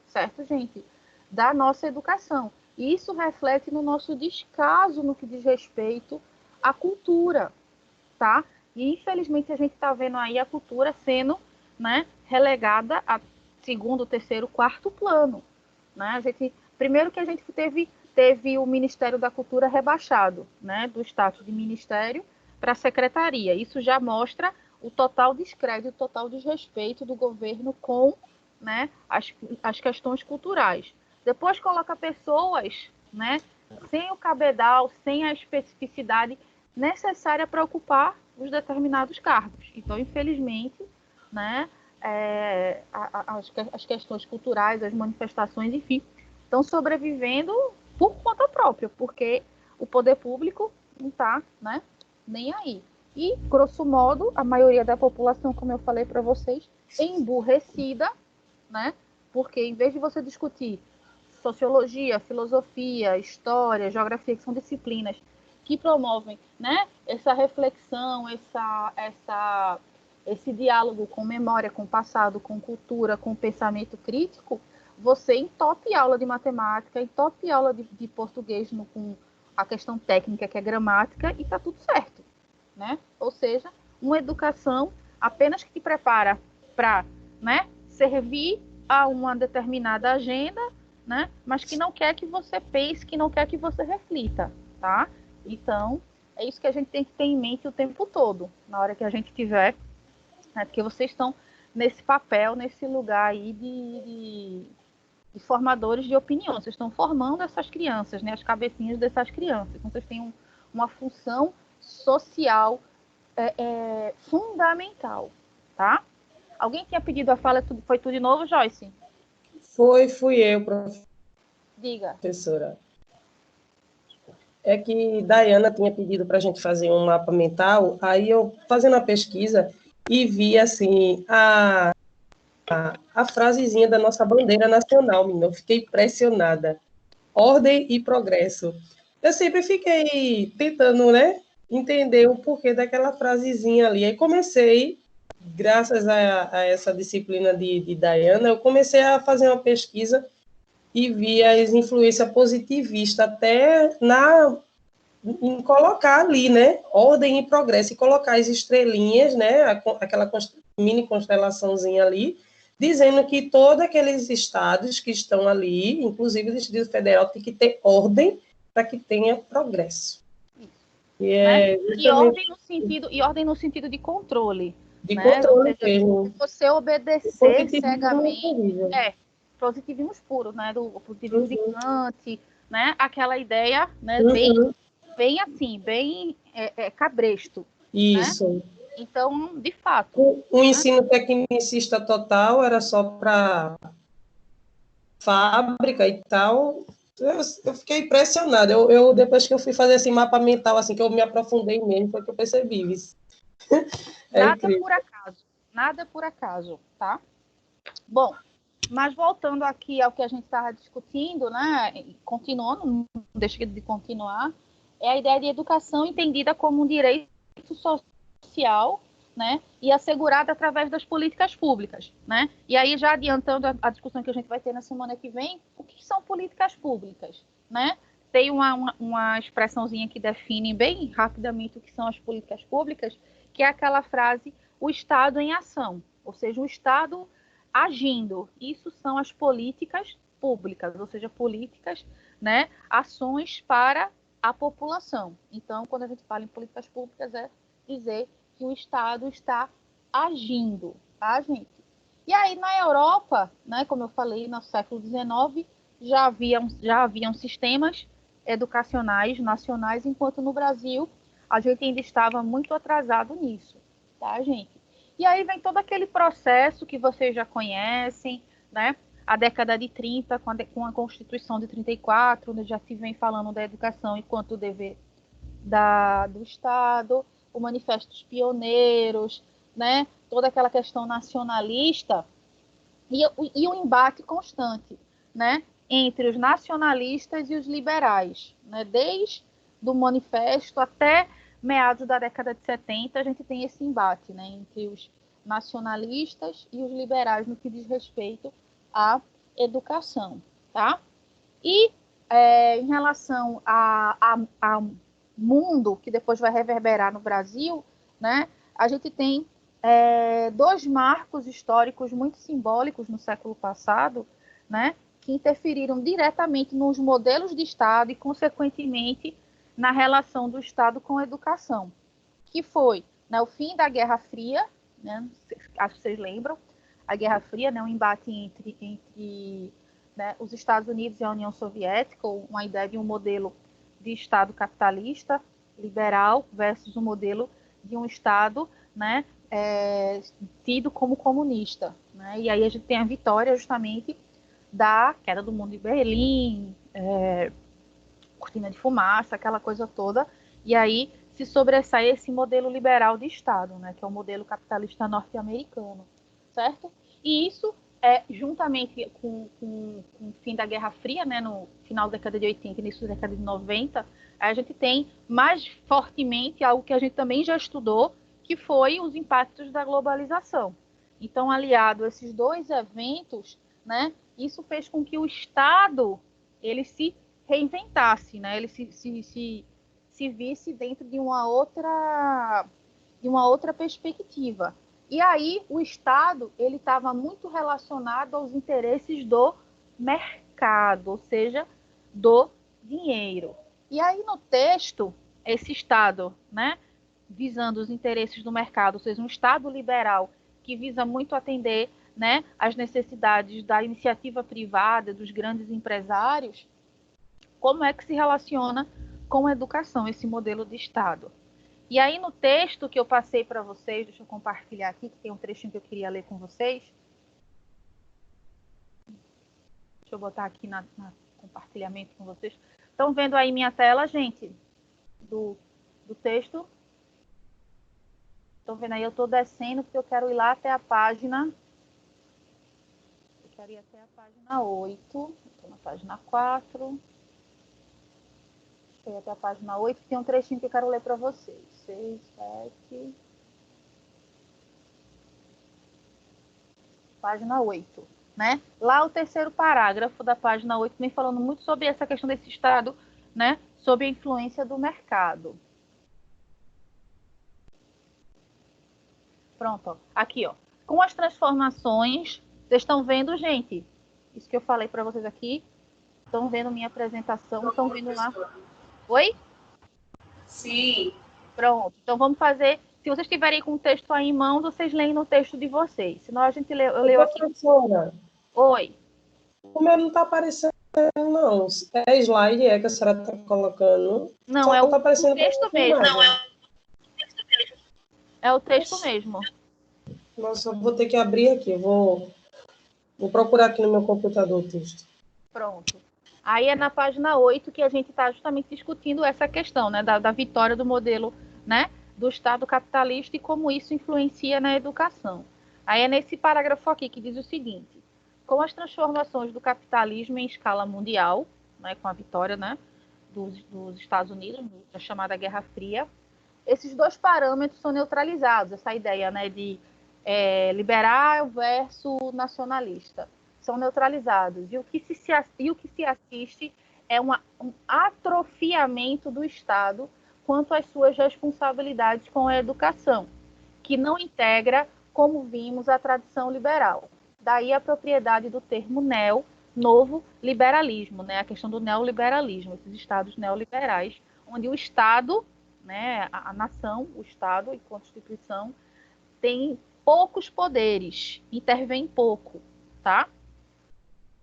certo, gente? Da nossa educação. E isso reflete no nosso descaso no que diz respeito à cultura, tá? E, infelizmente, a gente está vendo aí a cultura sendo, né, relegada a segundo, terceiro, quarto plano, né? Primeiro que a gente teve o Ministério da Cultura rebaixado, né, do status de ministério para secretaria. Isso já mostra o total descrédito, o total desrespeito do governo com, né, as questões culturais. Depois coloca pessoas, né, sem o cabedal, sem a especificidade necessária para ocupar os determinados cargos. Então, infelizmente, né, as questões culturais, as manifestações, enfim, estão sobrevivendo por conta própria, porque o poder público não está, né, nem aí. E, grosso modo, a maioria da população, como eu falei para vocês, emburrecida, né, porque em vez de você discutir sociologia, filosofia, história, geografia, que são disciplinas que promovem, né, essa reflexão, esse diálogo com memória, com passado, com cultura, com pensamento crítico, você entope aula de matemática, entope aula de português com a questão técnica, que é gramática, e está tudo certo, né? Ou seja, uma educação apenas que te prepara para, né, servir a uma determinada agenda, né, mas que não quer que você pense, que não quer que você reflita, tá? Então, é isso que a gente tem que ter em mente o tempo todo, na hora que a gente tiver, né, porque vocês estão nesse papel, nesse lugar aí de formadores de opinião, vocês estão formando essas crianças, né, as cabecinhas dessas crianças, então vocês têm uma função social fundamental, tá? Alguém tinha pedido a fala, foi tu de novo, Joyce? Fui eu, Diga. professora. É que Dayana tinha pedido para a gente fazer um mapa mental, aí eu, fazendo a pesquisa, e vi, assim, a frasezinha da nossa bandeira nacional, menina. Eu fiquei impressionada. Ordem e progresso. Eu sempre fiquei tentando, né, entender o porquê daquela frasezinha ali. Aí comecei, graças a essa disciplina de Dayana, eu comecei a fazer uma pesquisa e vi as influências positivistas até em colocar ali, né, ordem e progresso, e colocar as estrelinhas, né, aquela mini constelaçãozinha ali, dizendo que todos aqueles estados que estão ali, inclusive o Distrito Federal, tem que ter ordem para que tenha progresso. E, né? E ordem no sentido de controle. De né? controle Ou seja, mesmo. se você obedecer cegamente, positivismos puros, né? Do positivismo de Kant, né? Aquela ideia, né? Bem assim, bem cabresto. Isso. Né? Então, de fato. O ensino tecnicista total era só para fábrica e tal. Eu fiquei impressionada. Eu, depois que eu fui fazer esse mapa mental, assim, que eu me aprofundei mesmo, foi que eu percebi isso. Nada por acaso, tá? Bom, mas voltando aqui ao que a gente estava discutindo, né? Continuando, não deixa de continuar, é a ideia de educação entendida como um direito social, né, e assegurada através das políticas públicas, né? E aí, já adiantando a discussão que a gente vai ter na semana que vem, o que são políticas públicas, né? Tem uma expressãozinha que define bem rapidamente o que são as políticas públicas, que é aquela frase, o Estado em ação, ou seja, o Estado agindo. Isso são as políticas públicas, ou seja, políticas, né, ações para a população. Então, quando a gente fala em políticas públicas, é dizer que o Estado está agindo, tá, gente? E aí, na Europa, né, como eu falei, no século XIX, já haviam sistemas educacionais nacionais, enquanto no Brasil a gente ainda estava muito atrasado nisso, tá, gente? E aí vem todo aquele processo que vocês já conhecem, né? A década de 30, com a Constituição de 34, onde já se vem falando da educação enquanto dever do Estado. o Manifesto dos Pioneiros, né? Toda aquela questão nacionalista e o embate constante, né? Entre os nacionalistas e os liberais, né? Desde do manifesto até meados da década de 70, a gente tem esse embate, né? Entre os nacionalistas e os liberais no que diz respeito à educação, tá? E em relação ao mundo, que depois vai reverberar no Brasil, né? A gente tem dois marcos históricos muito simbólicos no século passado, né? Que interferiram diretamente nos modelos de Estado e, consequentemente, na relação do Estado com a educação, que foi, né, o fim da Guerra Fria, né? Acho que vocês lembram, a Guerra Fria, né, um embate entre né, os Estados Unidos e a União Soviética, uma ideia de um modelo de Estado capitalista, liberal, versus um modelo de um Estado, né, tido como comunista. Né? E aí a gente tem a vitória justamente da queda do Muro de Berlim, cortina de fumaça, aquela coisa toda, e aí se sobressai esse modelo liberal de Estado, né, que é o modelo capitalista norte-americano, certo? E isso, juntamente com o fim da Guerra Fria, né, no final da década de 80 e início da década de 90, a gente tem mais fortemente algo que a gente também já estudou, que foi os impactos da globalização. Então, aliado a esses dois eventos, né, isso fez com que o Estado ele se reinventasse, né, ele se visse dentro de uma outra perspectiva. E aí o Estado ele estava muito relacionado aos interesses do mercado, ou seja, do dinheiro. E aí no texto, esse Estado, né, visando os interesses do mercado, ou seja, um Estado liberal que visa muito atender, né, as necessidades da iniciativa privada, dos grandes empresários, como é que se relaciona com a educação, esse modelo de Estado. E aí no texto que eu passei para vocês, deixa eu compartilhar aqui, que tem um trechinho que eu queria ler com vocês. Deixa eu botar aqui na compartilhamento com vocês. Estão vendo aí minha tela, gente? Do texto? Estão vendo aí? Eu estou descendo porque eu quero ir lá até a página. Eu quero ir até a página 8. Estou na página 4. Deixa eu ir até a página 8, que tem um trechinho que eu quero ler para vocês. 6, 7. Página 8. Né? Lá o terceiro parágrafo da página 8 vem falando muito sobre essa questão desse Estado, né? Sobre a influência do mercado. Pronto, ó. Aqui, ó. Com as transformações, vocês estão vendo, gente? Isso que eu falei para vocês aqui. Estão vendo minha apresentação? Estão vendo lá? Oi? Sim. Pronto. Então vamos fazer. Se vocês tiverem com o texto aí em mãos, vocês leem no texto de vocês. Senão a gente eu leio aqui. Professora, Oi. o meu não está aparecendo, não. É slide que a senhora está colocando? Não, só é o tá aparecendo texto mesmo. Não, é o texto mesmo. Nossa, eu vou ter que abrir aqui. Vou procurar aqui no meu computador o texto. Pronto. Aí é na página 8 que a gente está justamente discutindo essa questão, né, da vitória do modelo, né, do Estado capitalista e como isso influencia na educação. Aí é nesse parágrafo aqui que diz o seguinte: com as transformações do capitalismo em escala mundial, né, com a vitória, né, dos Estados Unidos, da chamada Guerra Fria, esses dois parâmetros são neutralizados, essa ideia, né, de liberal versus nacionalista, são neutralizados. E o que se assiste é um atrofiamento do Estado quanto às suas responsabilidades com a educação, que não integra, como vimos, a tradição liberal. Daí a propriedade do termo novo liberalismo, né? A questão do neoliberalismo, esses estados neoliberais, onde o Estado, né, a nação, o Estado e Constituição, tem poucos poderes, intervém pouco, tá?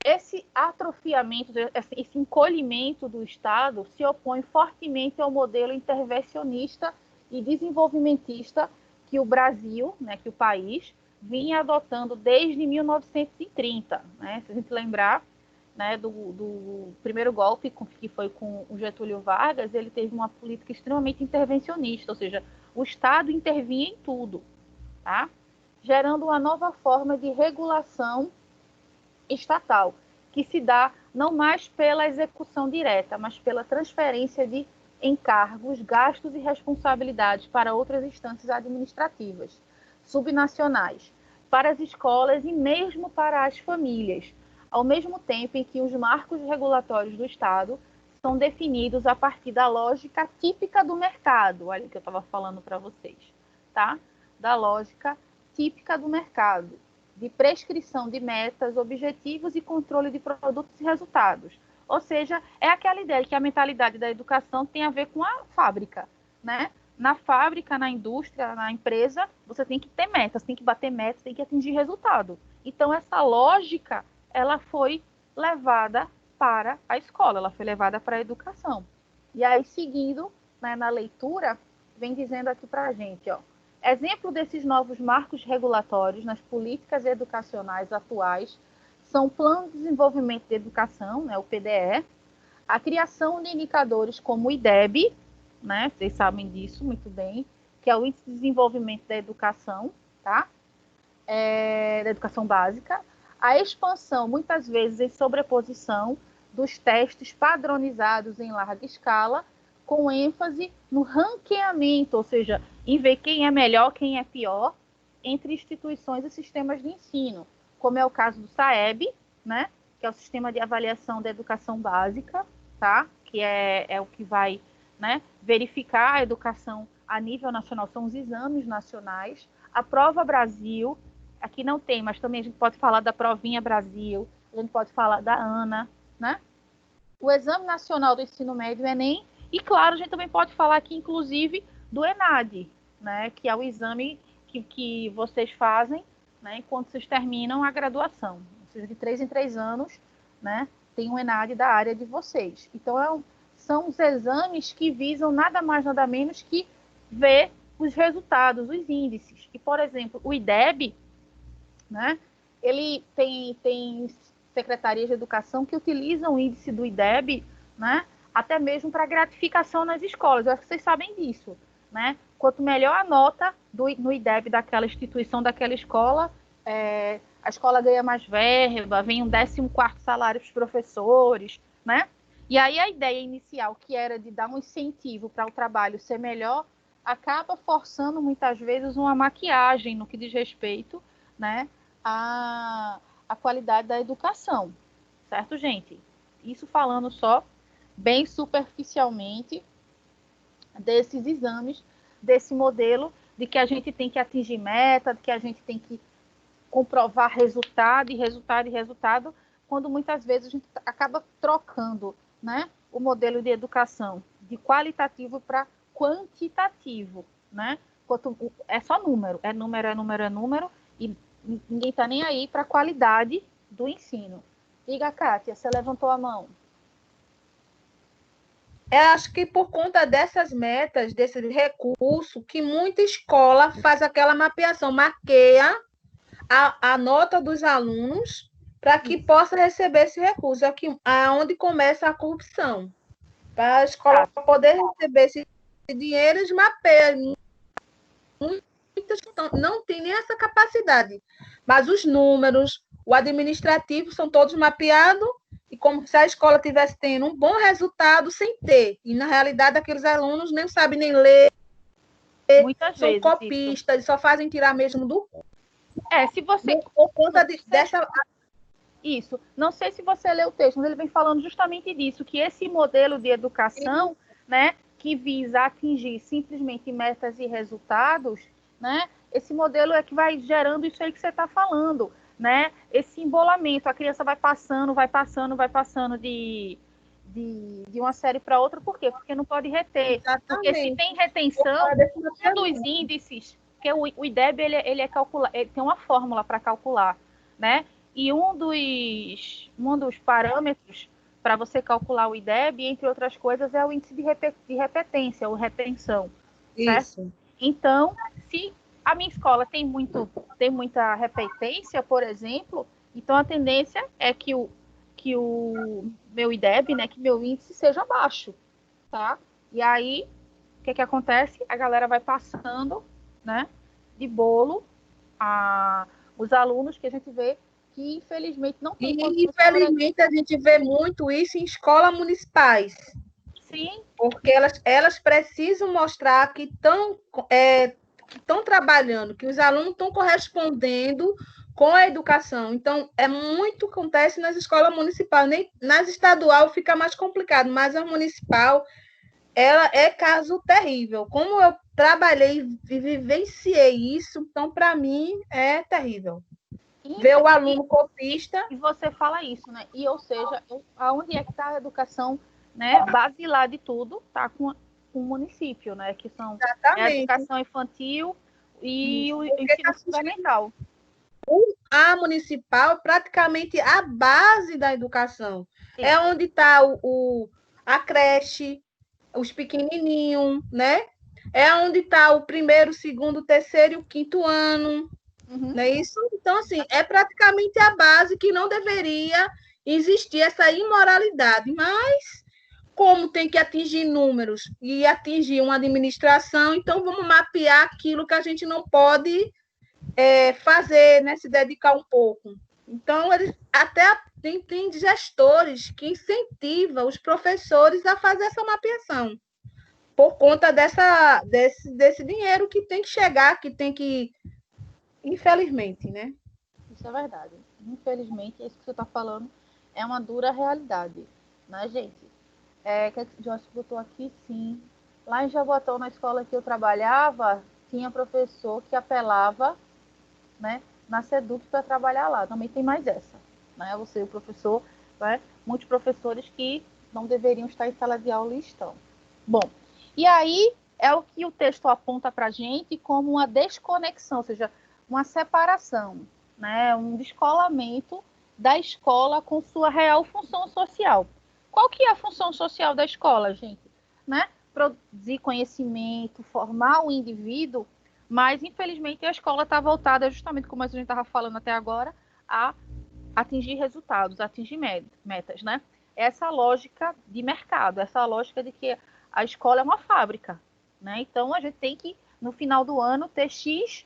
Esse atrofiamento, esse encolhimento do Estado se opõe fortemente ao modelo intervencionista e desenvolvimentista que o Brasil, né, que o país, vinha adotando desde 1930. Né? Se a gente lembrar né, do primeiro golpe, que foi com o Getúlio Vargas, ele teve uma política extremamente intervencionista, ou seja, o Estado intervinha em tudo, tá? Gerando uma nova forma de regulação estatal, que se dá não mais pela execução direta, mas pela transferência de encargos, gastos e responsabilidades para outras instâncias administrativas, subnacionais, para as escolas e mesmo para as famílias, ao mesmo tempo em que os marcos regulatórios do Estado são definidos a partir da lógica típica do mercado, olha o que eu estava falando para vocês, tá? Da lógica típica do mercado, de prescrição de metas, objetivos e controle de produtos e resultados. Ou seja, é aquela ideia que a mentalidade da educação tem a ver com a fábrica, né? Na fábrica, na indústria, na empresa, você tem que ter metas, tem que bater metas, tem que atingir resultado. Então, essa lógica, ela foi levada para a escola, ela foi levada para a educação. E aí, seguindo, né, na leitura, vem dizendo aqui para a gente, ó, exemplo desses novos marcos regulatórios nas políticas educacionais atuais são o Plano de Desenvolvimento de Educação, né, o PDE, a criação de indicadores como o IDEB, né, vocês sabem disso muito bem, que é o Índice de Desenvolvimento da Educação, tá? Da educação básica, a expansão, muitas vezes em sobreposição, dos testes padronizados em larga escala, com ênfase no ranqueamento, ou seja, em ver quem é melhor, quem é pior, entre instituições e sistemas de ensino, como é o caso do SAEB, né, que é o Sistema de Avaliação da Educação Básica, tá, que é o que vai, né, verificar a educação a nível nacional, são os exames nacionais, a Prova Brasil, aqui não tem, mas também a gente pode falar da Provinha Brasil, a gente pode falar da ANA, né, o Exame Nacional do Ensino Médio, o ENEM, e, claro, a gente também pode falar aqui, inclusive, do ENAD, né, que é o exame que vocês fazem, né, enquanto vocês terminam a graduação. Ou seja, de 3 em 3 anos, né, tem um ENAD da área de vocês. Então, são os exames que visam nada mais, nada menos que ver os resultados, os índices. E, por exemplo, o IDEB, né, ele tem secretarias de educação que utilizam o índice do IDEB, né, até mesmo para gratificação nas escolas. Eu acho que vocês sabem disso, né? Quanto melhor a nota no IDEB daquela instituição, daquela escola, a escola ganha mais verba, vem um 14º salário para os professores, né? E aí a ideia inicial, que era de dar um incentivo para o trabalho ser melhor, acaba forçando muitas vezes uma maquiagem no que diz respeito, né, à qualidade da educação, certo, gente? Isso falando só bem superficialmente desses exames, desse modelo de que a gente tem que atingir meta, de que a gente tem que comprovar resultado, quando muitas vezes a gente acaba trocando, né, o modelo de educação de qualitativo para quantitativo, né? É só número, e ninguém está nem aí para a qualidade do ensino. Diga, Kátia, você levantou a mão. Eu acho que por conta dessas metas, desse recurso, que muita escola faz aquela mapeação, maqueia a nota dos alunos para que possa receber esse recurso. É onde começa a corrupção. Para a escola poder receber esse dinheiro, eles mapeiam. Muitas não têm nem essa capacidade. Mas os números, o administrativo, são todos mapeados, e como se a escola estivesse tendo um bom resultado sem ter. E, na realidade, aqueles alunos nem sabem nem ler, muitas são vezes, copistas, eles só fazem tirar mesmo do... se você... Por conta dessa... Isso. Não sei se você leu o texto, mas ele vem falando justamente disso, que esse modelo de educação, né, que visa atingir simplesmente metas e resultados, né, esse modelo é que vai gerando isso aí que você está falando, né, esse embolamento, a criança vai passando de uma série para outra, por quê? Porque não pode reter. Exatamente. Porque se tem retenção, um dos índices, porque o IDEB, ele é calculado, ele tem uma fórmula para calcular, né, e um dos parâmetros para você calcular o IDEB, entre outras coisas, é o índice de repetência, ou retenção. Certo? Isso. Então, se a minha escola tem muita repetência, por exemplo, então a tendência é que que o meu IDEB, né, que meu índice seja baixo, tá? E aí, o que acontece? A galera vai passando, né, de bolo os alunos que a gente vê que, infelizmente, não tem E, infelizmente, a gente vê muito isso em escolas municipais. Sim. Porque elas precisam mostrar que estão trabalhando, que os alunos estão correspondendo com a educação. Então, é muito que acontece nas escolas municipais. Nem nas estadual fica mais complicado, mas a municipal, ela é caso terrível. Como eu trabalhei e vivenciei isso, então, para mim, é terrível. Ver o aluno copista. E você fala isso, né? E, ou seja, aonde é que está a educação, né, basilar de tudo, tá com o município, né? Que são a educação infantil e o ensino fundamental. A municipal é praticamente a base da educação. Sim. É onde está a creche, os pequenininhos, né? É onde está o primeiro, segundo, terceiro e o quinto ano. Não é isso? Então, assim, é praticamente a base que não deveria existir essa imoralidade, mas como tem que atingir números e atingir uma administração, então vamos mapear aquilo que a gente não pode fazer, né, se dedicar um pouco. Então, eles até tem gestores que incentivam os professores a fazer essa mapeação, por conta desse dinheiro que tem que chegar, que tem que... Infelizmente, né? Isso é verdade. Infelizmente, isso que você está falando é uma dura realidade, né, gente? Que a Joyce botou aqui, sim. Lá em Jaboatão, na escola que eu trabalhava, tinha professor que apelava, né, na SEDUC para trabalhar lá. Também tem mais essa, né? Você, o professor, né? Muitos professores que não deveriam estar em sala de aula e estão. Bom, e aí é o que o texto aponta para a gente como uma desconexão, ou seja, uma separação, né? Um descolamento da escola com sua real função social. Qual que é a função social da escola, gente? Né? Produzir conhecimento, formar o indivíduo, mas, infelizmente, a escola está voltada, justamente como a gente estava falando até agora, a atingir resultados, atingir metas, né? Essa lógica de mercado, essa lógica de que a escola é uma fábrica, né? Então, a gente tem que, no final do ano, ter X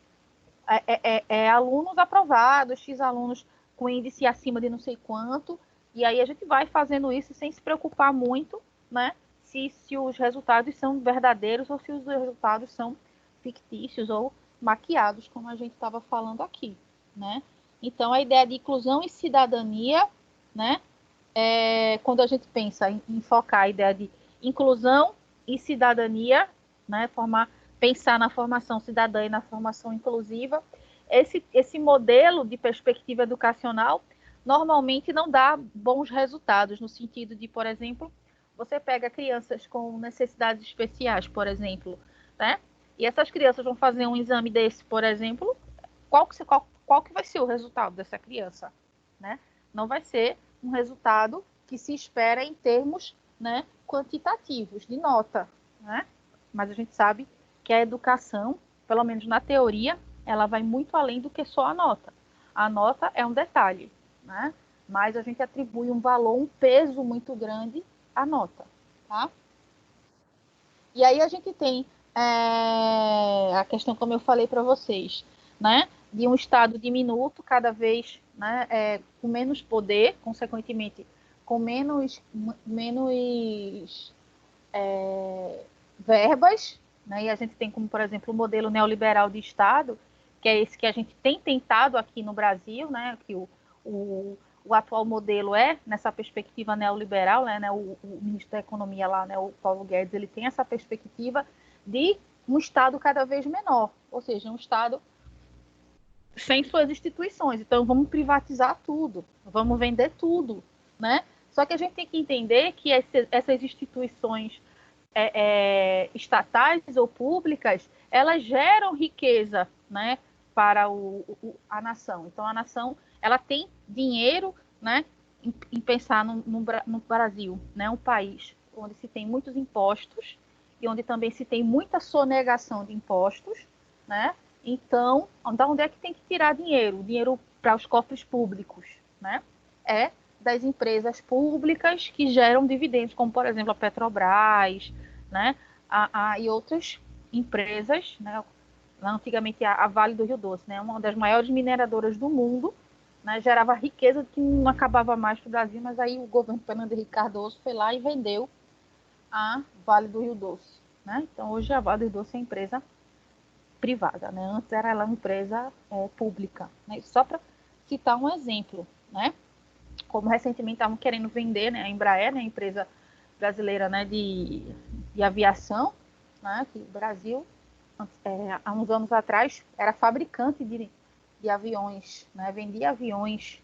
alunos aprovados, X alunos com índice acima de não sei quanto, e aí a gente vai fazendo isso sem se preocupar muito, né? Se os resultados são verdadeiros ou se os resultados são fictícios ou maquiados, como a gente estava falando aqui, né? Então, a ideia de inclusão e cidadania, né? Quando a gente pensa em focar a ideia de inclusão e cidadania, né? Pensar na formação cidadã e na formação inclusiva, esse modelo de perspectiva educacional normalmente não dá bons resultados, no sentido de, por exemplo, você pega crianças com necessidades especiais, por exemplo, né? E essas crianças vão fazer um exame desse, por exemplo, qual que vai ser o resultado dessa criança, né? Não vai ser um resultado que se espera em termos, né, quantitativos, de nota, né? Mas a gente sabe que a educação, pelo menos na teoria, ela vai muito além do que só a nota. A nota é um detalhe, né? Mas a gente atribui um valor, um peso muito grande à nota, tá? E aí a gente tem a questão, como eu falei para vocês, né, de um Estado diminuto, cada vez, né, com menos poder, consequentemente, com menos verbas, né, e a gente tem como, por exemplo, o modelo neoliberal de Estado, que é esse que a gente tem tentado aqui no Brasil, né, que o atual modelo nessa perspectiva neoliberal, né, o ministro da Economia lá, né, o Paulo Guedes, ele tem essa perspectiva de um Estado cada vez menor, ou seja, um Estado sem suas instituições. Então, vamos privatizar tudo, vamos vender tudo, né? Só que a gente tem que entender que essas instituições estatais ou públicas, elas geram riqueza, né, para a nação. Então, a nação, ela tem dinheiro, né, em pensar no Brasil, né, um país onde se tem muitos impostos e onde também se tem muita sonegação de impostos, né? Então, da onde é que tem que tirar dinheiro? Dinheiro para os cofres públicos, né? É das empresas públicas que geram dividendos, como, por exemplo, a Petrobras, né? E outras empresas, né? Antigamente a Vale do Rio Doce, né? Uma das maiores mineradoras do mundo, né? Gerava riqueza que não acabava mais para o Brasil, mas aí o governo Fernando Henrique Cardoso foi lá e vendeu a Vale do Rio Doce, né? Então, hoje a Vale do Rio Doce é empresa privada, né? Antes era ela uma empresa pública, né? Só para citar um exemplo, né? Como recentemente estavam querendo vender, né, a Embraer, né, a empresa brasileira, né, de aviação, né, que o Brasil, há uns anos atrás, era fabricante de aviões, né, vendia aviões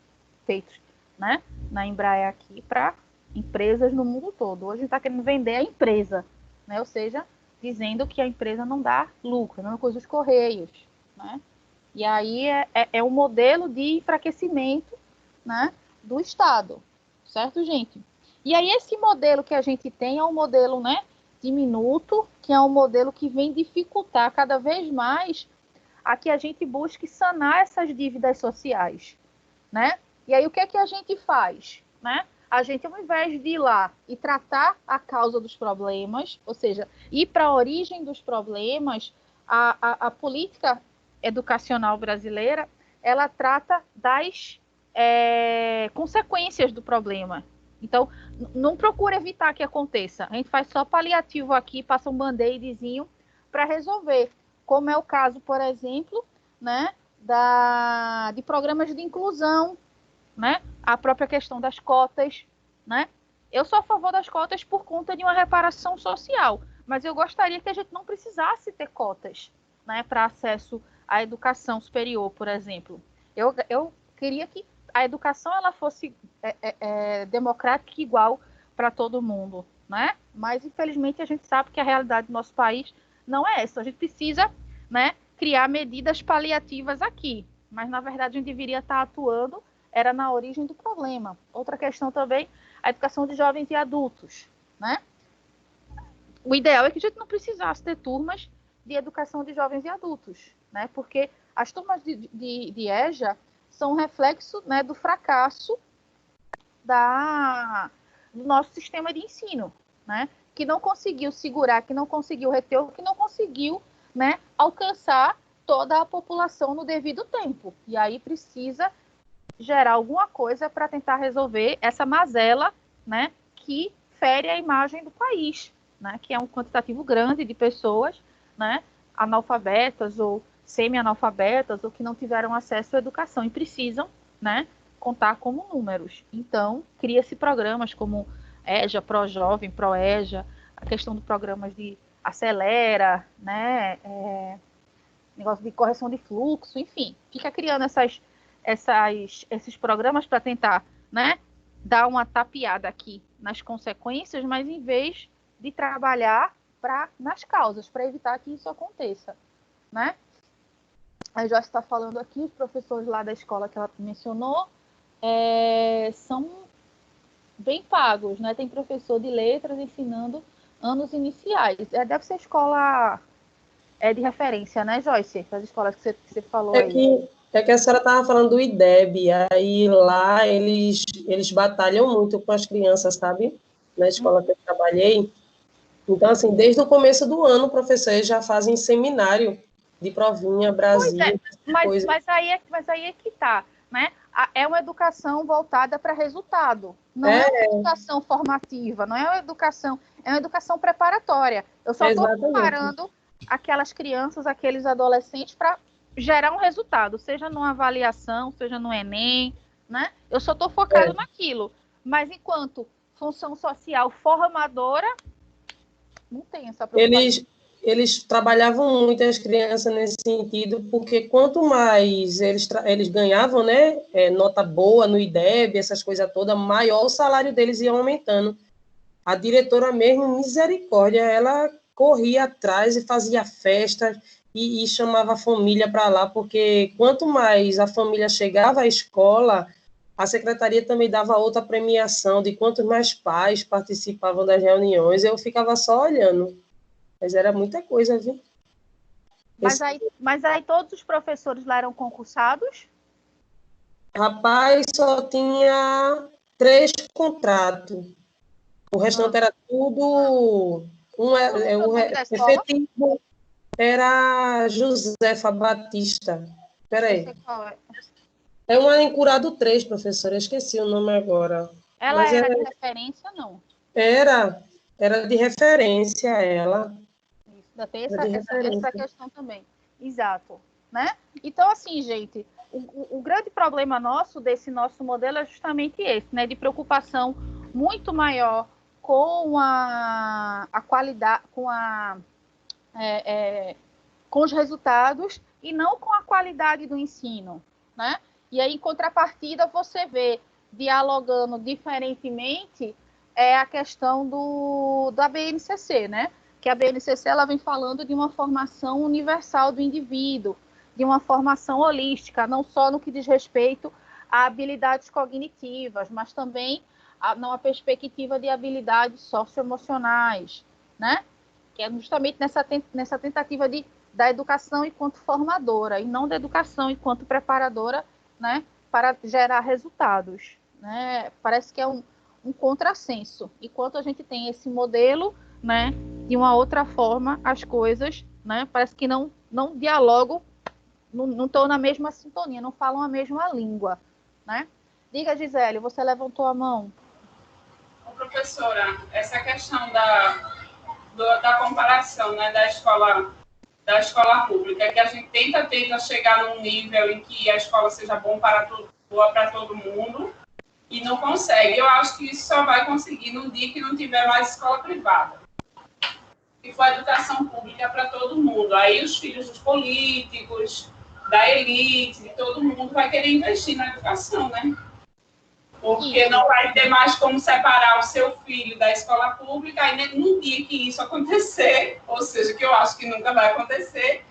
feitos, né, na Embraer aqui para empresas no mundo todo. Hoje está querendo vender a empresa, né, ou seja, dizendo que a empresa não dá lucro, a mesma coisa dos Correios, né, e aí é um modelo de enfraquecimento, né, do Estado, certo, gente? E aí esse modelo que a gente tem é um modelo, né, diminuto, que é um modelo que vem dificultar cada vez mais a que a gente busque sanar essas dívidas sociais, né? E aí o que é que a gente faz, né? A gente, ao invés de ir lá e tratar a causa dos problemas, ou seja, ir para a origem dos problemas, a política educacional brasileira, ela trata das consequências do problema. Então, não procura evitar que aconteça. A gente faz só paliativo aqui, passa um band-aidzinho para resolver. Como é o caso, por exemplo, né, de programas de inclusão, né, a própria questão das cotas, né? Eu sou a favor das cotas por conta de uma reparação social, mas eu gostaria que a gente não precisasse ter cotas, né, para acesso à educação superior, por exemplo. Eu queria que a educação ela fosse democrática e igual para todo mundo, né? Mas infelizmente a gente sabe que a realidade do nosso país não é essa. A gente precisa, né, criar medidas paliativas aqui, mas na verdade a gente deveria estar atuando era na origem do problema. Outra questão também, a educação de jovens e adultos, né? O ideal é que a gente não precisasse ter turmas de educação de jovens e adultos, né? Porque as turmas de EJA são um reflexo, né, do fracasso do nosso sistema de ensino, né? Que não conseguiu segurar, que não conseguiu reter, que não conseguiu, né, alcançar toda a população no devido tempo. E aí precisa gerar alguma coisa para tentar resolver essa mazela, né, que fere a imagem do país, né, que é um quantitativo grande de pessoas, né, analfabetas ou semi-analfabetas ou que não tiveram acesso à educação e precisam, né, contar como números. Então, cria-se programas como EJA, ProJovem, ProEJA, a questão dos programas de Acelera, né, negócio de correção de fluxo, enfim, fica criando esses programas para tentar, né, dar uma tapeada aqui nas consequências, mas em vez de trabalhar nas causas, para evitar que isso aconteça, né? A Joyce está falando aqui, os professores lá da escola que ela mencionou são bem pagos, né? Tem professor de letras ensinando anos iniciais. Deve ser escola de referência, né, Joyce? As escolas que você falou aí. É que a senhora estava falando do IDEB, aí lá eles batalham muito com as crianças, sabe? Na escola que eu trabalhei. Então, assim, desde o começo do ano, professores já fazem seminário de provinha, Brasil, mas aí é que tá, né? É uma educação voltada para resultado, não é uma educação formativa, não é uma educação, é uma educação preparatória. Eu só estou preparando aquelas crianças, aqueles adolescentes para gerar um resultado, seja numa avaliação, seja no Enem, né? Eu só estou focado naquilo, mas enquanto função social formadora, não tem essa preocupação. Eles trabalhavam muito as crianças nesse sentido, porque quanto mais eles ganhavam, né, nota boa no IDEB, essas coisas todas, maior o salário deles ia aumentando. A diretora mesmo, misericórdia, ela corria atrás e fazia festas e chamava a família para lá, porque quanto mais a família chegava à escola, a secretaria também dava outra premiação de quantos mais pais participavam das reuniões. Eu ficava só olhando. Mas era muita coisa, viu? Mas aí todos os professores lá eram concursados? Rapaz, só tinha 3 contratos. O restante era tudo... o efetivo era Josefa Batista. Peraí. É uma em Curado 3, professora. Eu esqueci o nome agora. Ela era de referência, não? Era de referência, ela. Ainda tem essa questão também. Exato. Né? Então, assim, gente, o grande problema nosso desse nosso modelo é justamente esse, né? De preocupação muito maior com a qualidade, com os resultados e não com a qualidade do ensino, né? E aí, em contrapartida, você vê dialogando diferentemente a questão da BNCC, né? Que a BNCC ela vem falando de uma formação universal do indivíduo, de uma formação holística, não só no que diz respeito a habilidades cognitivas, mas também numa perspectiva de habilidades socioemocionais, né? Que é justamente nessa tentativa da educação enquanto formadora e não da educação enquanto preparadora, né, para gerar resultados, né? Parece que é um contrassenso. Enquanto a gente tem esse modelo, né, de uma outra forma, as coisas, né, parece que não dialogam, não estão na mesma sintonia, não falam a mesma língua, né? Diga, Gisele, você levantou a mão. Professora, essa questão da comparação, né, da escola pública, que a gente tenta chegar num nível em que a escola seja boa para todo mundo e não consegue. Eu acho que isso só vai conseguir num dia que não tiver mais escola privada. E for educação pública para todo mundo. Aí os filhos dos políticos, da elite, de todo mundo vai querer investir na educação, né? Porque não vai ter mais como separar o seu filho da escola pública, e no dia que isso acontecer, ou seja, que eu acho que nunca vai acontecer,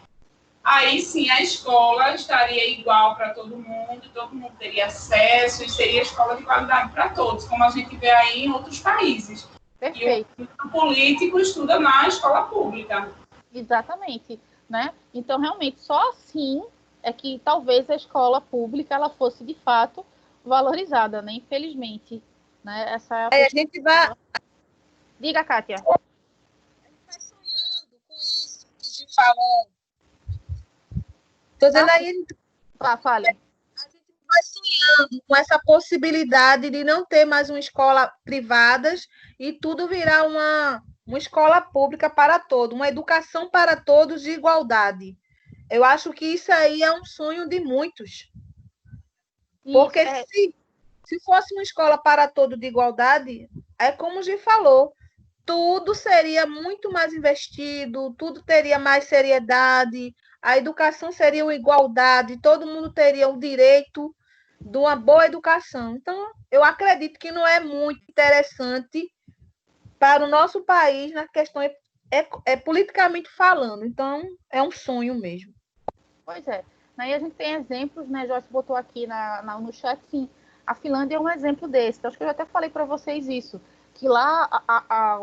aí sim a escola estaria igual para todo mundo teria acesso, e seria escola de qualidade para todos, como a gente vê aí em outros países. Perfeito. E o político estuda na escola pública. Exatamente, né? Então, realmente, só assim é que talvez a escola pública ela fosse, de fato, valorizada, né? Infelizmente, né? Essa é a gente vai... Diga, Kátia. A gente vai sonhando com isso que a gente falou. Estou dizendo aí... Fale. A gente vai sonhando com essa possibilidade de não ter mais uma escola privadas e tudo virar uma escola pública para todos, uma educação para todos de igualdade. Eu acho que isso aí é um sonho de muitos. Porque se fosse uma escola para todos de igualdade, é como o Gi falou, tudo seria muito mais investido, tudo teria mais seriedade, a educação seria uma igualdade, todo mundo teria o direito de uma boa educação. Então, eu acredito que não é muito interessante para o nosso país na questão politicamente falando. Então, é um sonho mesmo. Pois é. Aí a gente tem exemplos, né? Joyce botou aqui no chat, sim. A Finlândia é um exemplo desse. Então, acho que eu já até falei para vocês isso, que lá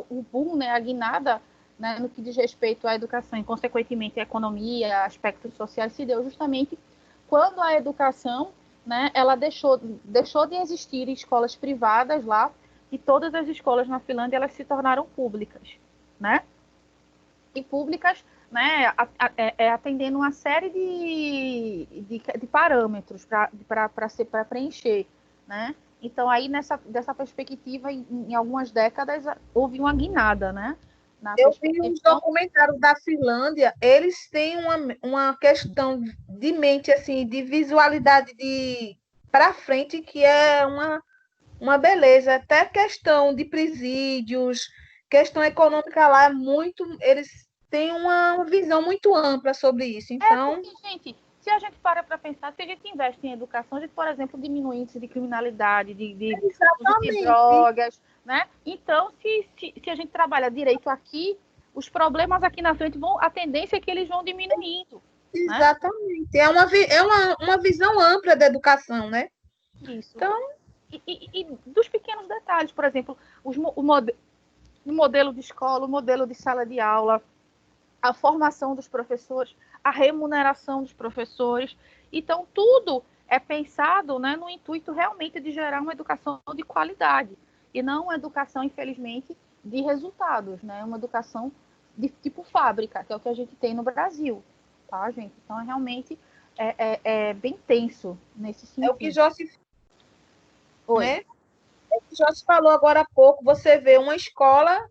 o boom, né, a guinada, né, no que diz respeito à educação e, consequentemente, à economia, aspectos sociais, se deu justamente quando a educação, né, ela deixou de existir escolas privadas lá e todas as escolas na Finlândia elas se tornaram públicas, né? E públicas, né, atendendo uma série de parâmetros para preencher, né? Então, aí, dessa perspectiva, em algumas décadas, houve uma guinada, né? Eu vi uns documentários da Finlândia, eles têm uma questão de mente, assim, de visualidade para frente, que é uma beleza. Até questão de presídios, questão econômica lá, é muito... Eles têm uma visão muito ampla sobre isso. Então, porque, gente, se a gente para pensar, se a gente investe em educação, a gente, por exemplo, diminui o índice de criminalidade, de drogas, né? Então, se a gente trabalha direito aqui, os problemas aqui na frente a tendência é que eles vão diminuindo. Exatamente. Né? É uma visão ampla da educação, né? Isso. Então, e dos pequenos detalhes, por exemplo, o modelo de escola, o modelo de sala de aula, a formação dos professores, a remuneração dos professores. Então, tudo é pensado, né, no intuito realmente de gerar uma educação de qualidade, e não uma educação, infelizmente, de resultados, né? Uma educação de tipo fábrica, que é o que a gente tem no Brasil, tá, gente? Então, realmente é bem tenso nesse sentido. É o que Josi, Oi. né? É o que Josi falou agora há pouco. Você vê uma escola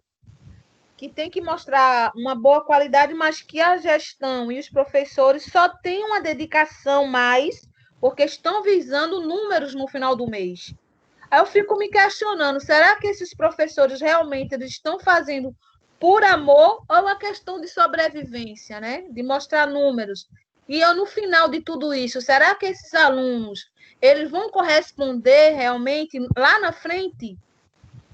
que tem que mostrar uma boa qualidade, mas que a gestão e os professores só têm uma dedicação mais porque estão visando números no final do mês. Aí eu fico me questionando, será que esses professores realmente eles estão fazendo por amor ou é uma questão de sobrevivência, né? De mostrar números? E eu, no final de tudo isso, será que esses alunos eles vão corresponder realmente lá na frente?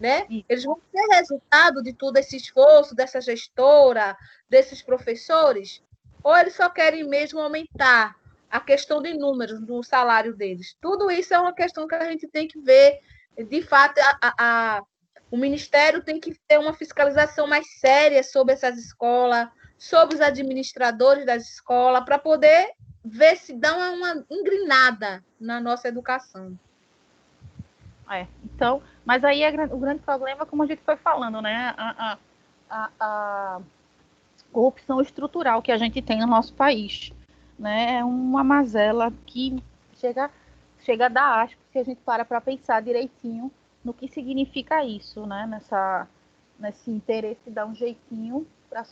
Né? Eles vão ter resultado de todo esse esforço dessa gestora, desses professores? Ou eles só querem mesmo aumentar a questão de números no salário deles? Tudo isso é uma questão que a gente tem que ver. De fato, o Ministério tem que ter uma fiscalização mais séria sobre essas escolas, sobre os administradores das escolas, para poder ver se dá uma engrenada na nossa educação. Então, mas aí o grande problema, como a gente foi falando, né? A corrupção estrutural que a gente tem no nosso país, né? É uma mazela que chega a dar asco se a gente para pensar direitinho no que significa isso, né? Nesse interesse de dar um jeitinho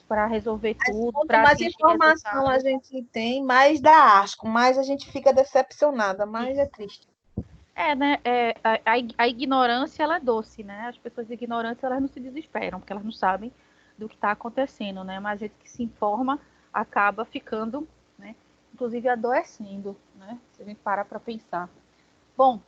para resolver tudo. Quanto mais informação a gente tem, mais dá asco, mais a gente fica decepcionada, mais é triste. Né? A ignorância, ela é doce, né? As pessoas ignorantes, elas não se desesperam, porque elas não sabem do que está acontecendo, né? Mas a gente que se informa acaba ficando, né? Inclusive adoecendo, né? Se a gente parar para pensar. Bom,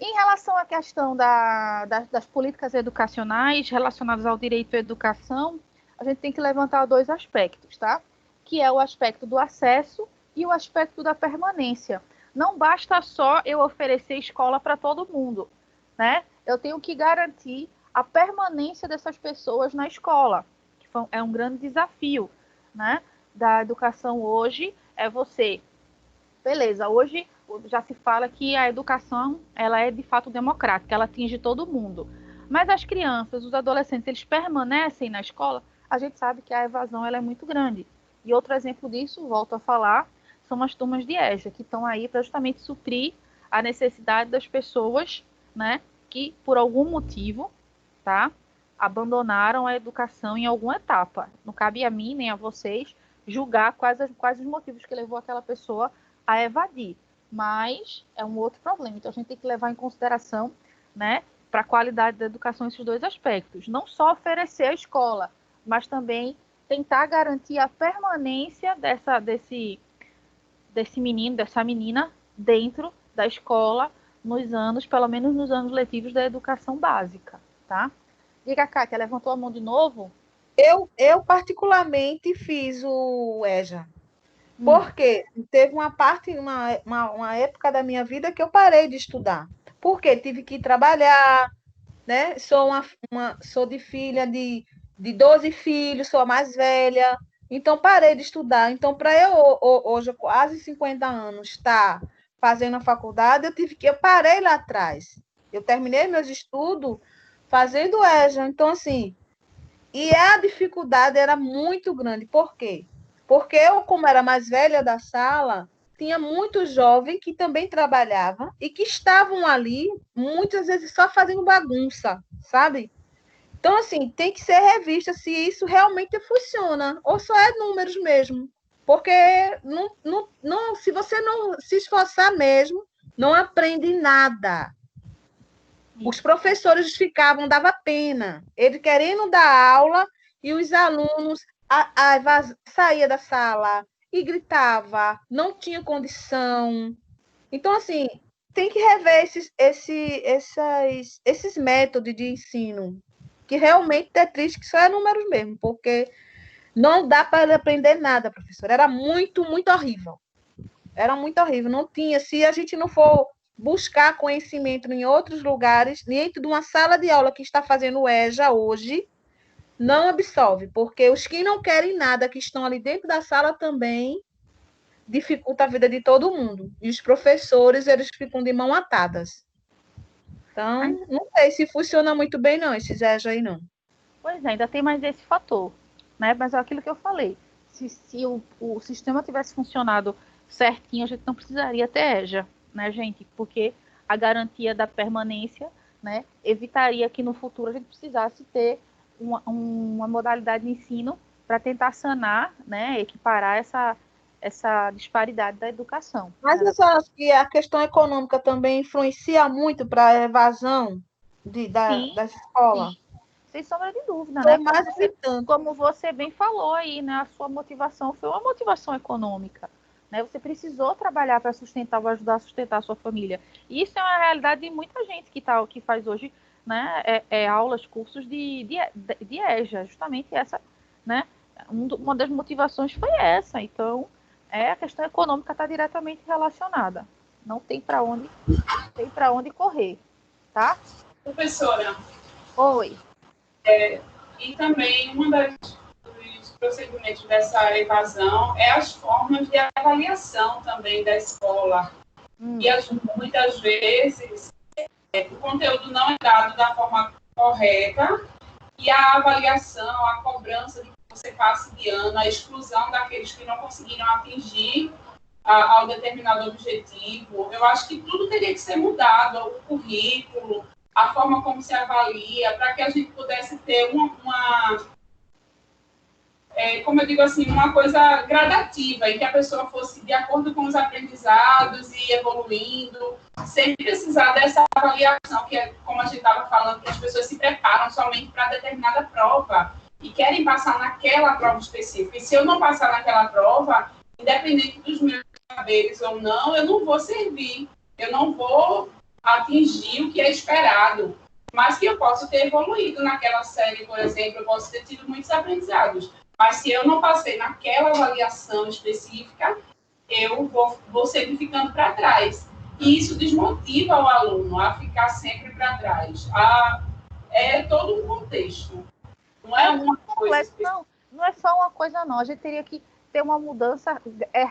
em relação à questão das políticas educacionais relacionadas ao direito à educação, a gente tem que levantar 2 aspectos, tá? Que é o aspecto do acesso e o aspecto da permanência. Não basta só eu oferecer escola para todo mundo, né? Eu tenho que garantir a permanência dessas pessoas na escola, que é um grande desafio, né? Da educação hoje é você. Beleza, hoje já se fala que a educação ela é de fato democrática, ela atinge todo mundo. Mas as crianças, os adolescentes, eles permanecem na escola, a gente sabe que a evasão ela é muito grande. E outro exemplo disso, volto a falar, são as turmas de EJA, que estão aí para justamente suprir a necessidade das pessoas, né, que por algum motivo, tá, abandonaram a educação em alguma etapa. Não cabe a mim nem a vocês julgar quais os motivos que levou aquela pessoa a evadir, mas é um outro problema. Então a gente tem que levar em consideração, né, para a qualidade da educação esses 2 aspectos. Não só oferecer a escola, mas também tentar garantir a permanência desse menino, dessa menina, dentro da escola, pelo menos nos anos letivos da educação básica, tá? Diga, Kátia, levantou a mão de novo? Eu particularmente fiz o EJA, porque teve uma época da minha vida que eu parei de estudar, porque tive que trabalhar, né? Sou de filha de 12 filhos, sou a mais velha, então parei de estudar. Então, para eu, hoje, quase 50 anos, estar fazendo a faculdade, eu parei lá atrás. Eu terminei meus estudos fazendo EJA. Então, assim, e a dificuldade era muito grande. Por quê? Porque eu, como era mais velha da sala, tinha muitos jovens que também trabalhavam e que estavam ali, muitas vezes, só fazendo bagunça, sabe? Então, assim, tem que ser revista se isso realmente funciona, ou só é números mesmo. Porque se você não se esforçar mesmo, não aprende nada. Os professores dava pena. Ele querendo dar aula e os alunos saía da sala e gritava, não tinha condição. Então, assim, tem que rever esses métodos de ensino, que realmente é triste que só é números mesmo, porque não dá para ele aprender nada, professor. Era muito, muito horrível. Era muito horrível. Não tinha, se a gente não for buscar conhecimento em outros lugares, dentro de uma sala de aula que está fazendo o EJA hoje, não absolve, porque os que não querem nada, que estão ali dentro da sala também, dificulta a vida de todo mundo. E os professores, eles ficam de mão atadas. Então, não sei se funciona muito bem, não, esses EJA aí, não. Pois é, ainda tem mais esse fator, né? Mas é aquilo que eu falei. Se o sistema tivesse funcionado certinho, a gente não precisaria ter EJA, né, gente? Porque a garantia da permanência, né, evitaria que no futuro a gente precisasse ter uma modalidade de ensino para tentar sanar, né, equiparar essa disparidade da educação. Mas Né? você acha que a questão econômica também influencia muito para a evasão Sim, das escolas? sim, sem sombra de dúvida, Estou né? mais gritando. Como você bem falou aí, né? A sua motivação foi uma motivação econômica. Né? Você precisou trabalhar para sustentar, ou ajudar a sustentar a sua família. E isso é uma realidade de muita gente que faz hoje, né? Aulas, cursos de EJA, justamente essa, né? Uma das motivações foi essa. Então, a questão econômica está diretamente relacionada. Não tem para onde correr, tá? Professora, Oi. e também dos procedimentos dessa evasão é as formas de avaliação também da escola. E muitas vezes o conteúdo não é dado da forma correta e a avaliação, a cobrança de que você passe de ano, a exclusão daqueles que não conseguiram atingir ao determinado objetivo. Eu acho que tudo teria que ser mudado, o currículo, a forma como se avalia, para que a gente pudesse ter como eu digo assim, uma coisa gradativa, em que a pessoa fosse de acordo com os aprendizados e evoluindo, sem precisar dessa avaliação, que é como a gente estava falando, que as pessoas se preparam somente para determinada prova e querem passar naquela prova específica. E se eu não passar naquela prova, independente dos meus saberes ou não, eu não vou servir, eu não vou atingir o que é esperado. Mas que eu posso ter evoluído naquela série, por exemplo, eu posso ter tido muitos aprendizados. Mas se eu não passei naquela avaliação específica, eu vou sempre ficando para trás. E isso desmotiva o aluno a ficar sempre para trás. É todo um contexto. Não é uma coisa específica. Não é só uma coisa, não. A gente teria que ter uma mudança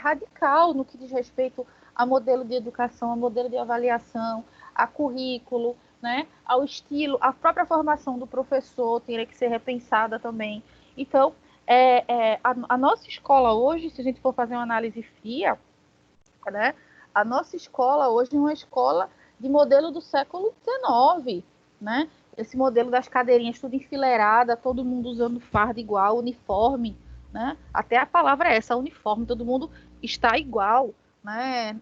radical no que diz respeito a modelo de educação, a modelo de avaliação, a currículo, né, ao estilo, a própria formação do professor teria que ser repensada também. Então, a nossa escola hoje, se a gente for fazer uma análise fria, né, a nossa escola hoje é uma escola de modelo do século XIX, né? Esse modelo das cadeirinhas tudo enfileirada, todo mundo usando farda igual, uniforme, né? Até a palavra é essa, uniforme, todo mundo está igual, né?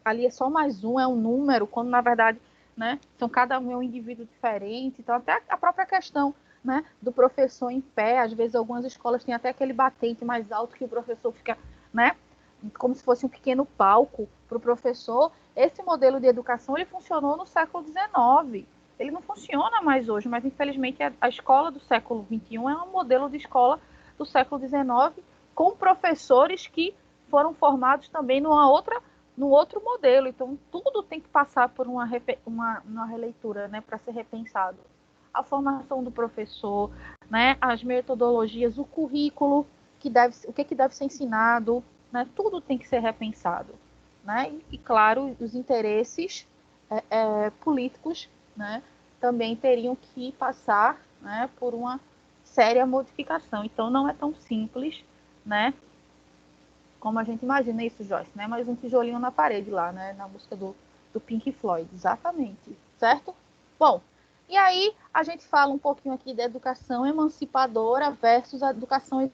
Ali é só mais um, é um número, quando na verdade, né, são cada um é um indivíduo diferente. Então até a própria questão, né, do professor em pé, às vezes algumas escolas têm até aquele batente mais alto que o professor fica, né, como se fosse um pequeno palco para o professor. Esse modelo de educação ele funcionou no século XIX. Ele não funciona mais hoje, mas infelizmente a escola do século XXI é um modelo de escola do século XIX com professores que foram formados também no outro modelo. Então, tudo tem que passar por uma releitura, né, para ser repensado. A formação do professor, né, as metodologias, o currículo, o que deve ser ensinado, né, tudo tem que ser repensado. Né? E claro, os interesses políticos, né, também teriam que passar, né, por uma séria modificação. Então, não é tão simples, né, como a gente imagina isso, Joyce, né? Mas um tijolinho na parede lá, né, na música do Pink Floyd, exatamente, certo? Bom, e aí a gente fala um pouquinho aqui da educação emancipadora versus a educação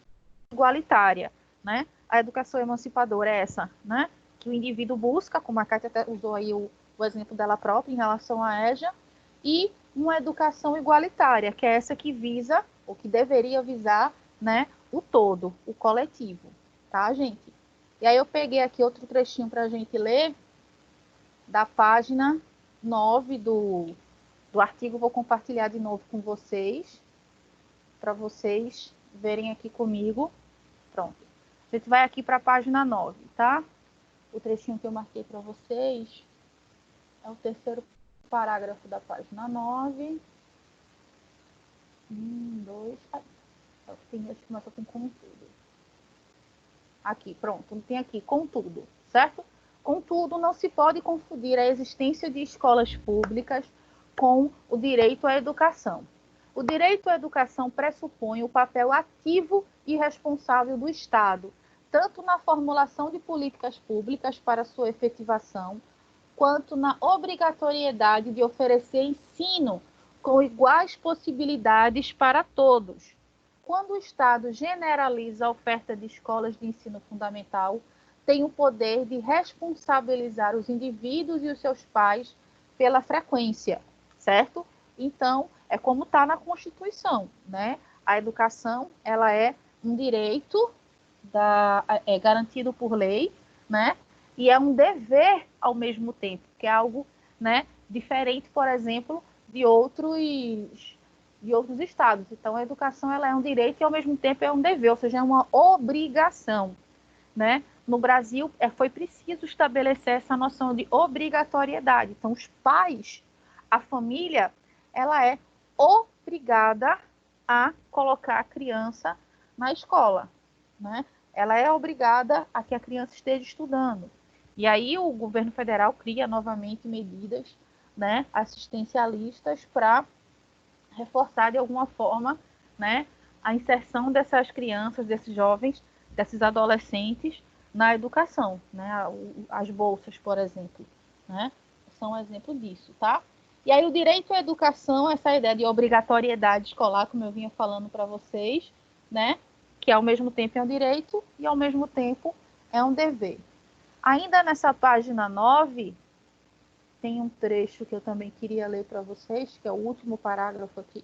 igualitária, né? A educação emancipadora é essa, né? Que o indivíduo busca, como a Kátia até usou aí o exemplo dela própria em relação à EJA, e uma educação igualitária, que é essa que visa, ou que deveria visar, né, o todo, o coletivo, tá, gente? E aí eu peguei aqui outro trechinho para a gente ler, da página 9 do artigo, vou compartilhar de novo com vocês, para vocês verem aqui comigo. Pronto. A gente vai aqui para a página 9, tá? O trechinho que eu marquei para vocês é o terceiro parágrafo da página 9. 1, 2... Acho que começa com conteúdo. Aqui, pronto, tem aqui, contudo, certo? Contudo, não se pode confundir a existência de escolas públicas com o direito à educação. O direito à educação pressupõe o papel ativo e responsável do Estado, tanto na formulação de políticas públicas para sua efetivação, quanto na obrigatoriedade de oferecer ensino com iguais possibilidades para todos. Quando o Estado generaliza a oferta de escolas de ensino fundamental, tem o poder de responsabilizar os indivíduos e os seus pais pela frequência, certo? Então, é como está na Constituição, né? A educação, ela é um direito garantido por lei, né? E é um dever ao mesmo tempo, que é algo, né, diferente, por exemplo, de outros estados. Então, a educação, ela é um direito e, ao mesmo tempo, é um dever, ou seja, é uma obrigação, né? No Brasil, foi preciso estabelecer essa noção de obrigatoriedade. Então, os pais, a família, ela é obrigada a colocar a criança na escola, né? Ela é obrigada a que a criança esteja estudando. E aí o governo federal cria novamente medidas, né, assistencialistas para reforçar de alguma forma, né, a inserção dessas crianças, desses jovens, desses adolescentes na educação, né? As bolsas, por exemplo, né, são um exemplo disso, tá? E aí o direito à educação, essa ideia de obrigatoriedade escolar, como eu vinha falando para vocês, né, que ao mesmo tempo é um direito e ao mesmo tempo é um dever. Ainda nessa página 9, tem um trecho que eu também queria ler para vocês, que é o último parágrafo aqui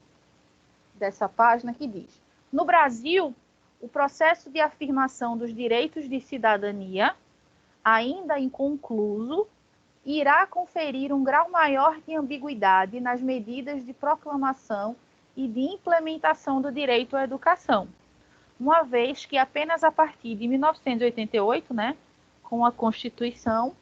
dessa página, que diz: no Brasil, o processo de afirmação dos direitos de cidadania, ainda inconcluso, irá conferir um grau maior de ambiguidade nas medidas de proclamação e de implementação do direito à educação, uma vez que apenas a partir de 1988, né, com a Constituição,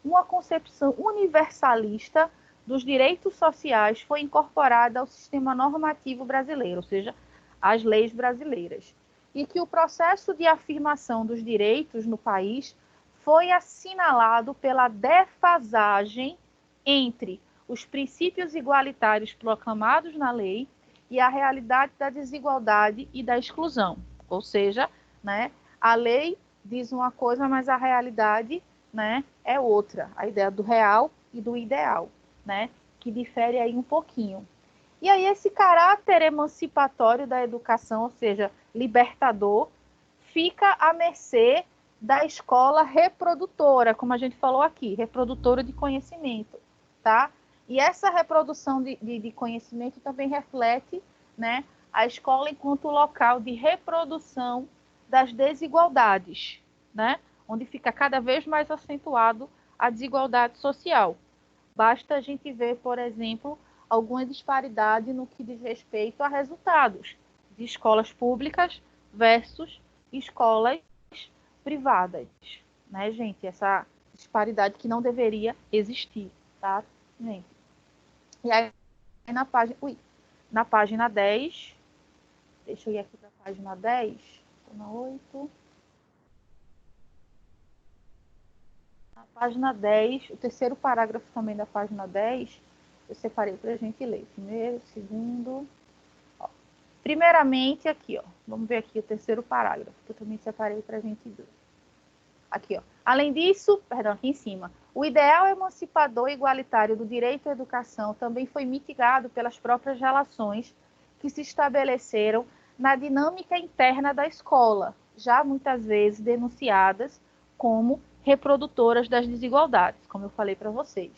uma concepção universalista dos direitos sociais foi incorporada ao sistema normativo brasileiro, ou seja, às leis brasileiras, e que o processo de afirmação dos direitos no país foi assinalado pela defasagem entre os princípios igualitários proclamados na lei e a realidade da desigualdade e da exclusão. Ou seja, né, a lei diz uma coisa, mas a realidade, né, é outra. A ideia do real e do ideal, né, que difere aí um pouquinho. E aí esse caráter emancipatório da educação, ou seja, libertador, fica à mercê da escola reprodutora, como a gente falou aqui, reprodutora de conhecimento, tá? E essa reprodução de conhecimento também reflete, né, a escola enquanto local de reprodução das desigualdades, né? Onde fica cada vez mais acentuado a desigualdade social. Basta a gente ver, por exemplo, alguma disparidade no que diz respeito a resultados de escolas públicas versus escolas privadas, né, gente? Essa disparidade que não deveria existir, tá, gente? E aí, na página 10, deixa eu ir aqui para a página 10, estou na 8. Na página 10, o terceiro parágrafo também da página 10, eu separei para a gente ler. Primeiro, segundo. Ó. Primeiramente, aqui, ó, vamos ver aqui o terceiro parágrafo, que eu também separei para a gente ver. Aqui, ó. Além disso, perdão, aqui em cima, o ideal emancipador e igualitário do direito à educação também foi mitigado pelas próprias relações que se estabeleceram na dinâmica interna da escola, já muitas vezes denunciadas como reprodutoras das desigualdades, como eu falei para vocês,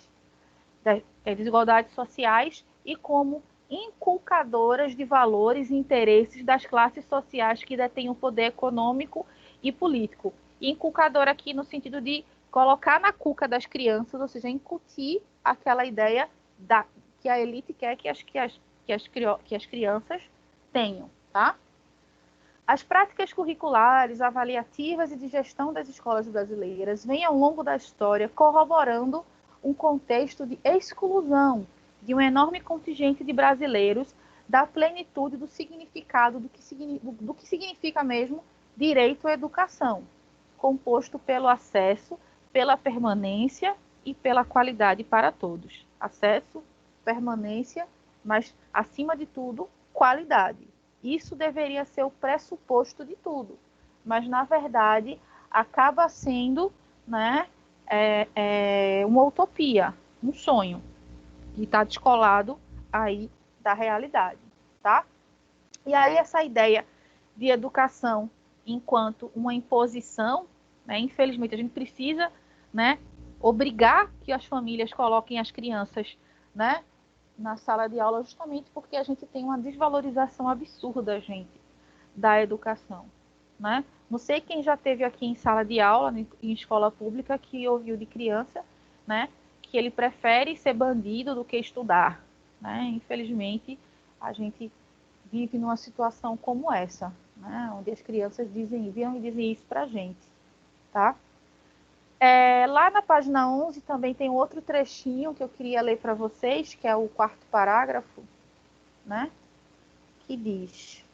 das desigualdades sociais, e como inculcadoras de valores e interesses das classes sociais que detêm o poder econômico e político. E inculcadora aqui no sentido de colocar na cuca das crianças, ou seja, incutir aquela ideia que a elite quer que as crianças tenham, tá? As práticas curriculares, avaliativas e de gestão das escolas brasileiras vêm ao longo da história corroborando um contexto de exclusão de um enorme contingente de brasileiros da plenitude do significado do que significa mesmo direito à educação, composto pelo acesso, pela permanência e pela qualidade para todos. Acesso, permanência, mas, acima de tudo, qualidade. Isso deveria ser o pressuposto de tudo, mas, na verdade, acaba sendo, né, uma utopia, um sonho, que está descolado aí da realidade, tá? E aí essa ideia de educação enquanto uma imposição, né, infelizmente a gente precisa, né, obrigar que as famílias coloquem as crianças, né, na sala de aula, justamente porque a gente tem uma desvalorização absurda, gente, da educação, né? Não sei quem já teve aqui em sala de aula, em escola pública, que ouviu de criança, né, que ele prefere ser bandido do que estudar, né? Infelizmente, a gente vive numa situação como essa, né, onde as crianças dizem isso para a gente, tá? Lá na página 11 também tem outro trechinho que eu queria ler para vocês, que é o 4º parágrafo, né, que diz: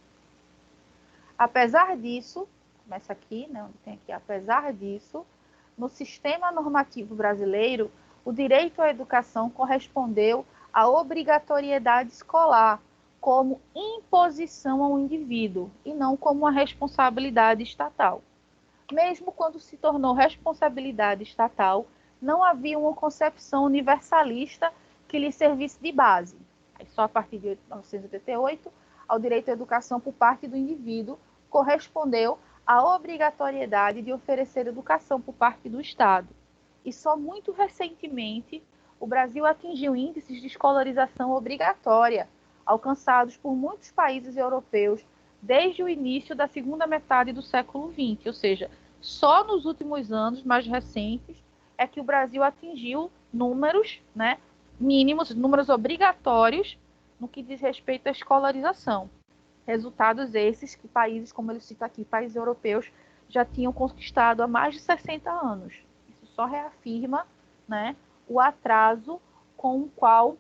apesar disso, começa aqui, né, onde tem aqui, apesar disso, no sistema normativo brasileiro, o direito à educação correspondeu à obrigatoriedade escolar, como imposição ao indivíduo e não como uma responsabilidade estatal. Mesmo quando se tornou responsabilidade estatal, não havia uma concepção universalista que lhe servisse de base. Só a partir de 1988, ao direito à educação por parte do indivíduo correspondeu à obrigatoriedade de oferecer educação por parte do Estado. E só muito recentemente o Brasil atingiu índices de escolarização obrigatória, alcançados por muitos países europeus desde o início da segunda metade do século XX, ou seja, só nos últimos anos mais recentes é que o Brasil atingiu números, né, mínimos, números obrigatórios no que diz respeito à escolarização. Resultados esses que países, como ele cita aqui, países europeus, já tinham conquistado há mais de 60 anos. Isso só reafirma, né, o atraso com o qual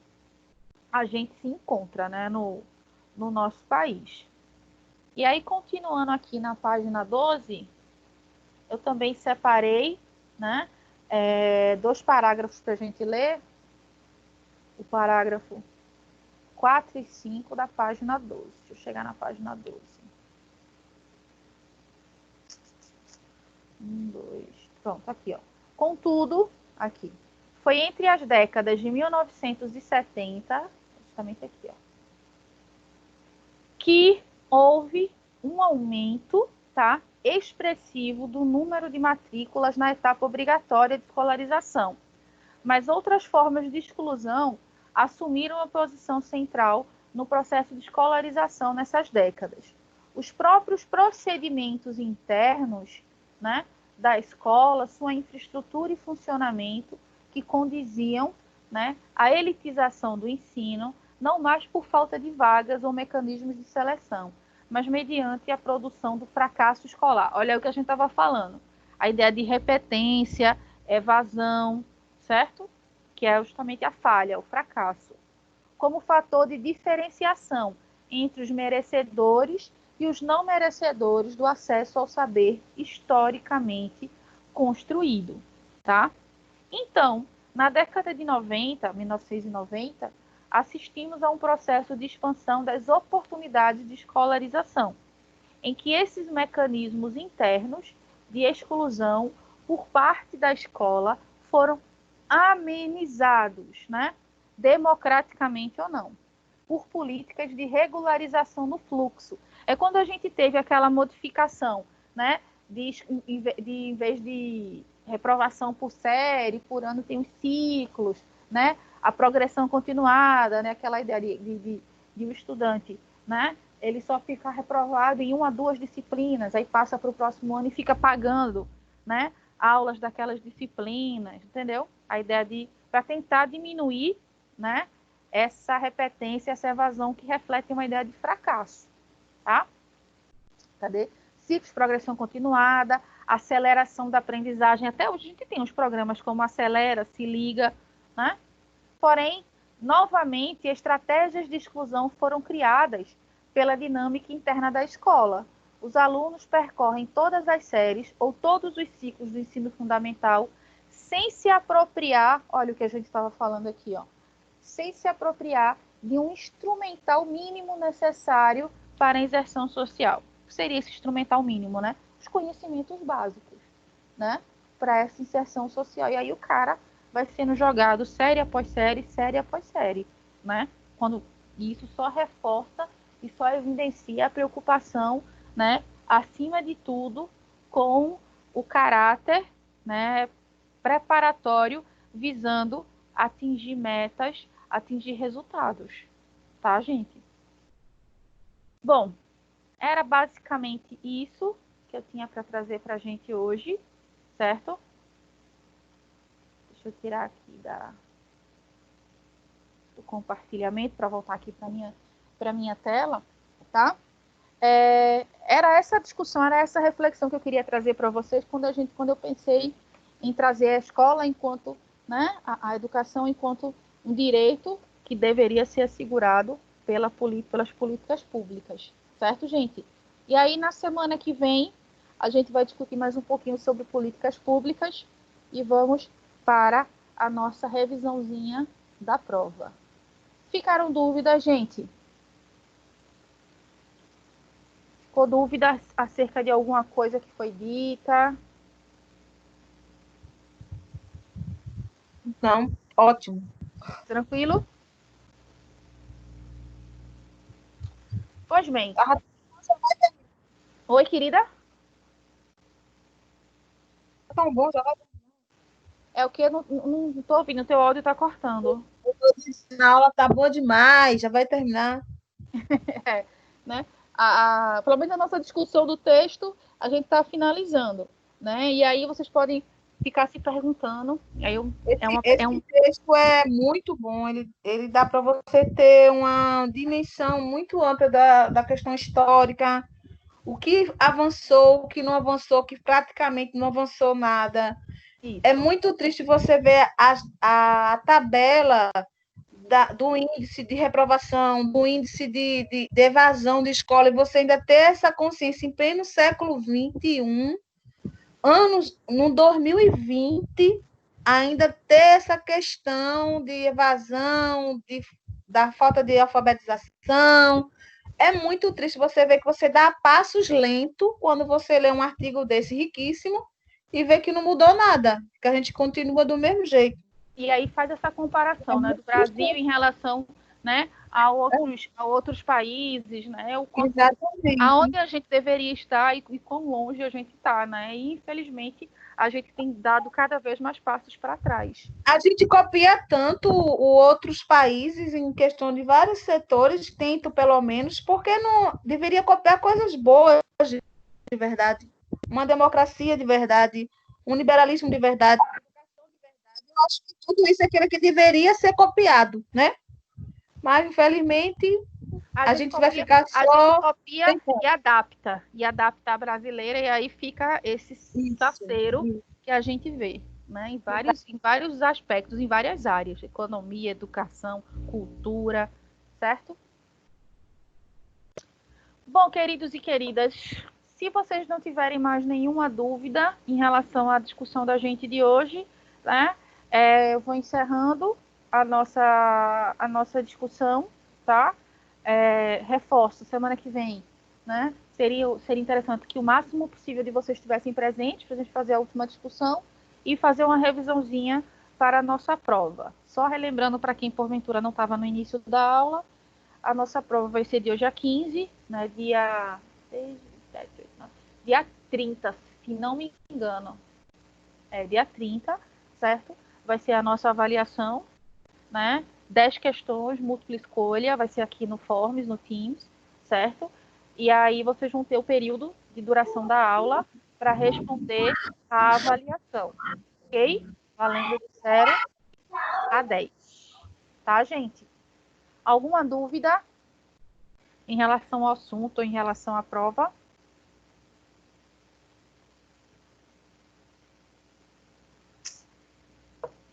a gente se encontra, né, no nosso país. E aí, continuando aqui na página 12, eu também separei, né, 2 parágrafos para a gente ler. O parágrafo 4 e 5 da página 12. Deixa eu chegar na página 12. 1, 2, pronto, aqui, ó. Contudo, aqui, foi entre as décadas de 1970, justamente aqui, ó, que houve um aumento, tá, expressivo do número de matrículas na etapa obrigatória de escolarização. Mas outras formas de exclusão assumiram uma posição central no processo de escolarização nessas décadas. Os próprios procedimentos internos, né, da escola, sua infraestrutura e funcionamento, que condiziam, né, à elitização do ensino, não mais por falta de vagas ou mecanismos de seleção, mas mediante a produção do fracasso escolar. Olha o que a gente estava falando. A ideia de repetência, evasão, certo? Que é justamente a falha, o fracasso, como fator de diferenciação entre os merecedores e os não merecedores do acesso ao saber historicamente construído, tá? Então, na década de 90, 1990, assistimos a um processo de expansão das oportunidades de escolarização, em que esses mecanismos internos de exclusão por parte da escola foram amenizados, né, democraticamente ou não, por políticas de regularização no fluxo. É quando a gente teve aquela modificação, né, em vez de reprovação por série, por ano tem os ciclos, né, a progressão continuada, né, aquela ideia de um estudante, né, ele só fica reprovado em 1 a 2 disciplinas, aí passa para o próximo ano e fica pagando, né, aulas daquelas disciplinas, entendeu? A ideia para tentar diminuir, né, essa repetência, essa evasão que reflete uma ideia de fracasso, tá? Cadê? Ciclos de progressão continuada, aceleração da aprendizagem. Até hoje a gente tem uns programas como Acelera, Se Liga, né? Porém, novamente, estratégias de exclusão foram criadas pela dinâmica interna da escola, os alunos percorrem todas as séries ou todos os ciclos do ensino fundamental sem se apropriar, olha o que a gente estava falando aqui, ó, sem se apropriar de um instrumental mínimo necessário para a inserção social. O que seria esse instrumental mínimo, né? Os conhecimentos básicos, né? Para essa inserção social. E aí o cara vai sendo jogado série após série, né? Quando isso só reforça e só evidencia a preocupação, né? Acima de tudo, com o caráter, né? Preparatório, visando atingir metas, atingir resultados. Tá, gente? Bom, era basicamente isso que eu tinha para trazer para a gente hoje, certo? Deixa eu tirar aqui do compartilhamento para voltar aqui para minha tela, tá? Era essa discussão, era essa reflexão que eu queria trazer para vocês quando eu pensei em trazer a escola enquanto, né, a educação enquanto um direito que deveria ser assegurado pelas políticas públicas, certo, gente? E aí, na semana que vem, a gente vai discutir mais um pouquinho sobre políticas públicas e vamos para a nossa revisãozinha da prova. Ficaram dúvidas, gente? Ficou dúvida acerca de alguma coisa que foi dita? Não, ótimo. Tranquilo? Pois bem. Oi, querida? Tá bom, já vai. É o que? Eu não tô ouvindo, o teu áudio tá cortando. A aula tá boa demais, já vai terminar. Né? Pelo menos a nossa discussão do texto, a gente está finalizando, né? E aí vocês podem ficar se perguntando. Esse texto é muito bom, ele dá para você ter uma dimensão muito ampla da questão histórica, o que avançou, o que não avançou, que praticamente não avançou nada. Isso. É muito triste você ver a tabela do índice de reprovação, do índice de evasão de escola, e você ainda ter essa consciência em pleno século XXI, no 2020, ainda ter essa questão de evasão, da falta de alfabetização. É muito triste você ver que você dá passos lentos quando você lê um artigo desse riquíssimo e vê que não mudou nada, que a gente continua do mesmo jeito. E aí faz essa comparação, né, do Brasil em relação, né, a outros países, né, aonde a gente deveria estar e quão longe a gente está, né? E infelizmente a gente tem dado cada vez mais passos para trás. A gente copia tanto outros países em questão de vários setores, tento pelo menos, porque não deveria copiar coisas boas de verdade, uma democracia de verdade, um liberalismo de verdade. Eu acho que tudo isso é aquilo que deveria ser copiado, né? Mas, infelizmente, a gente vai ficar só... A gente copia e adapta a brasileira, e aí fica esse saceiro que a gente vê, né? Em vários aspectos, em várias áreas, economia, educação, cultura, certo? Bom, queridos e queridas, se vocês não tiverem mais nenhuma dúvida em relação à discussão da gente de hoje, né? Eu vou encerrando a nossa discussão, tá? Reforço, semana que vem, né? Seria interessante que o máximo possível de vocês estivessem presentes para a gente fazer a última discussão e fazer uma revisãozinha para a nossa prova. Só relembrando para quem porventura não estava no início da aula, a nossa prova vai ser de hoje a 15, né? Dia 30, se não me engano. Dia 30, certo? Vai ser a nossa avaliação, né? 10 questões, múltipla escolha, vai ser aqui no Forms, no Teams, certo? E aí vocês vão ter o período de duração da aula para responder a avaliação, ok? Valendo de 0 a 10. Tá, gente? Alguma dúvida em relação ao assunto ou em relação à prova?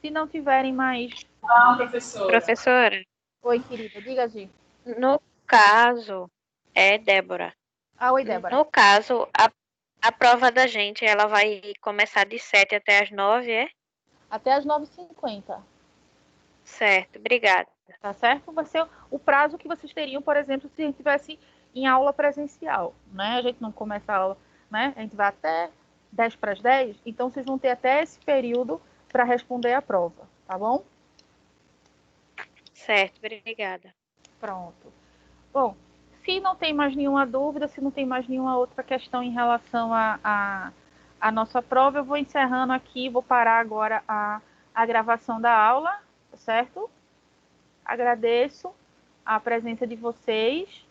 Se não tiverem mais... Não, professora. Professora. Oi, querida, diga, Gi. No caso, Débora. Oi, Débora. No caso, a prova da gente, ela vai começar de 7 até as 9, é? Até as 9h50. Certo, obrigada. Tá certo? Vai ser o prazo que vocês teriam, por exemplo, se a gente tivesse em aula presencial, né? A gente não começa a aula, né? A gente vai até 10 para as 10, então vocês vão ter até esse período para responder a prova, tá bom? Certo, obrigada. Pronto. Bom, se não tem mais nenhuma dúvida, se não tem mais nenhuma outra questão em relação à nossa prova, eu vou encerrando aqui, vou parar agora a gravação da aula, certo? Agradeço a presença de vocês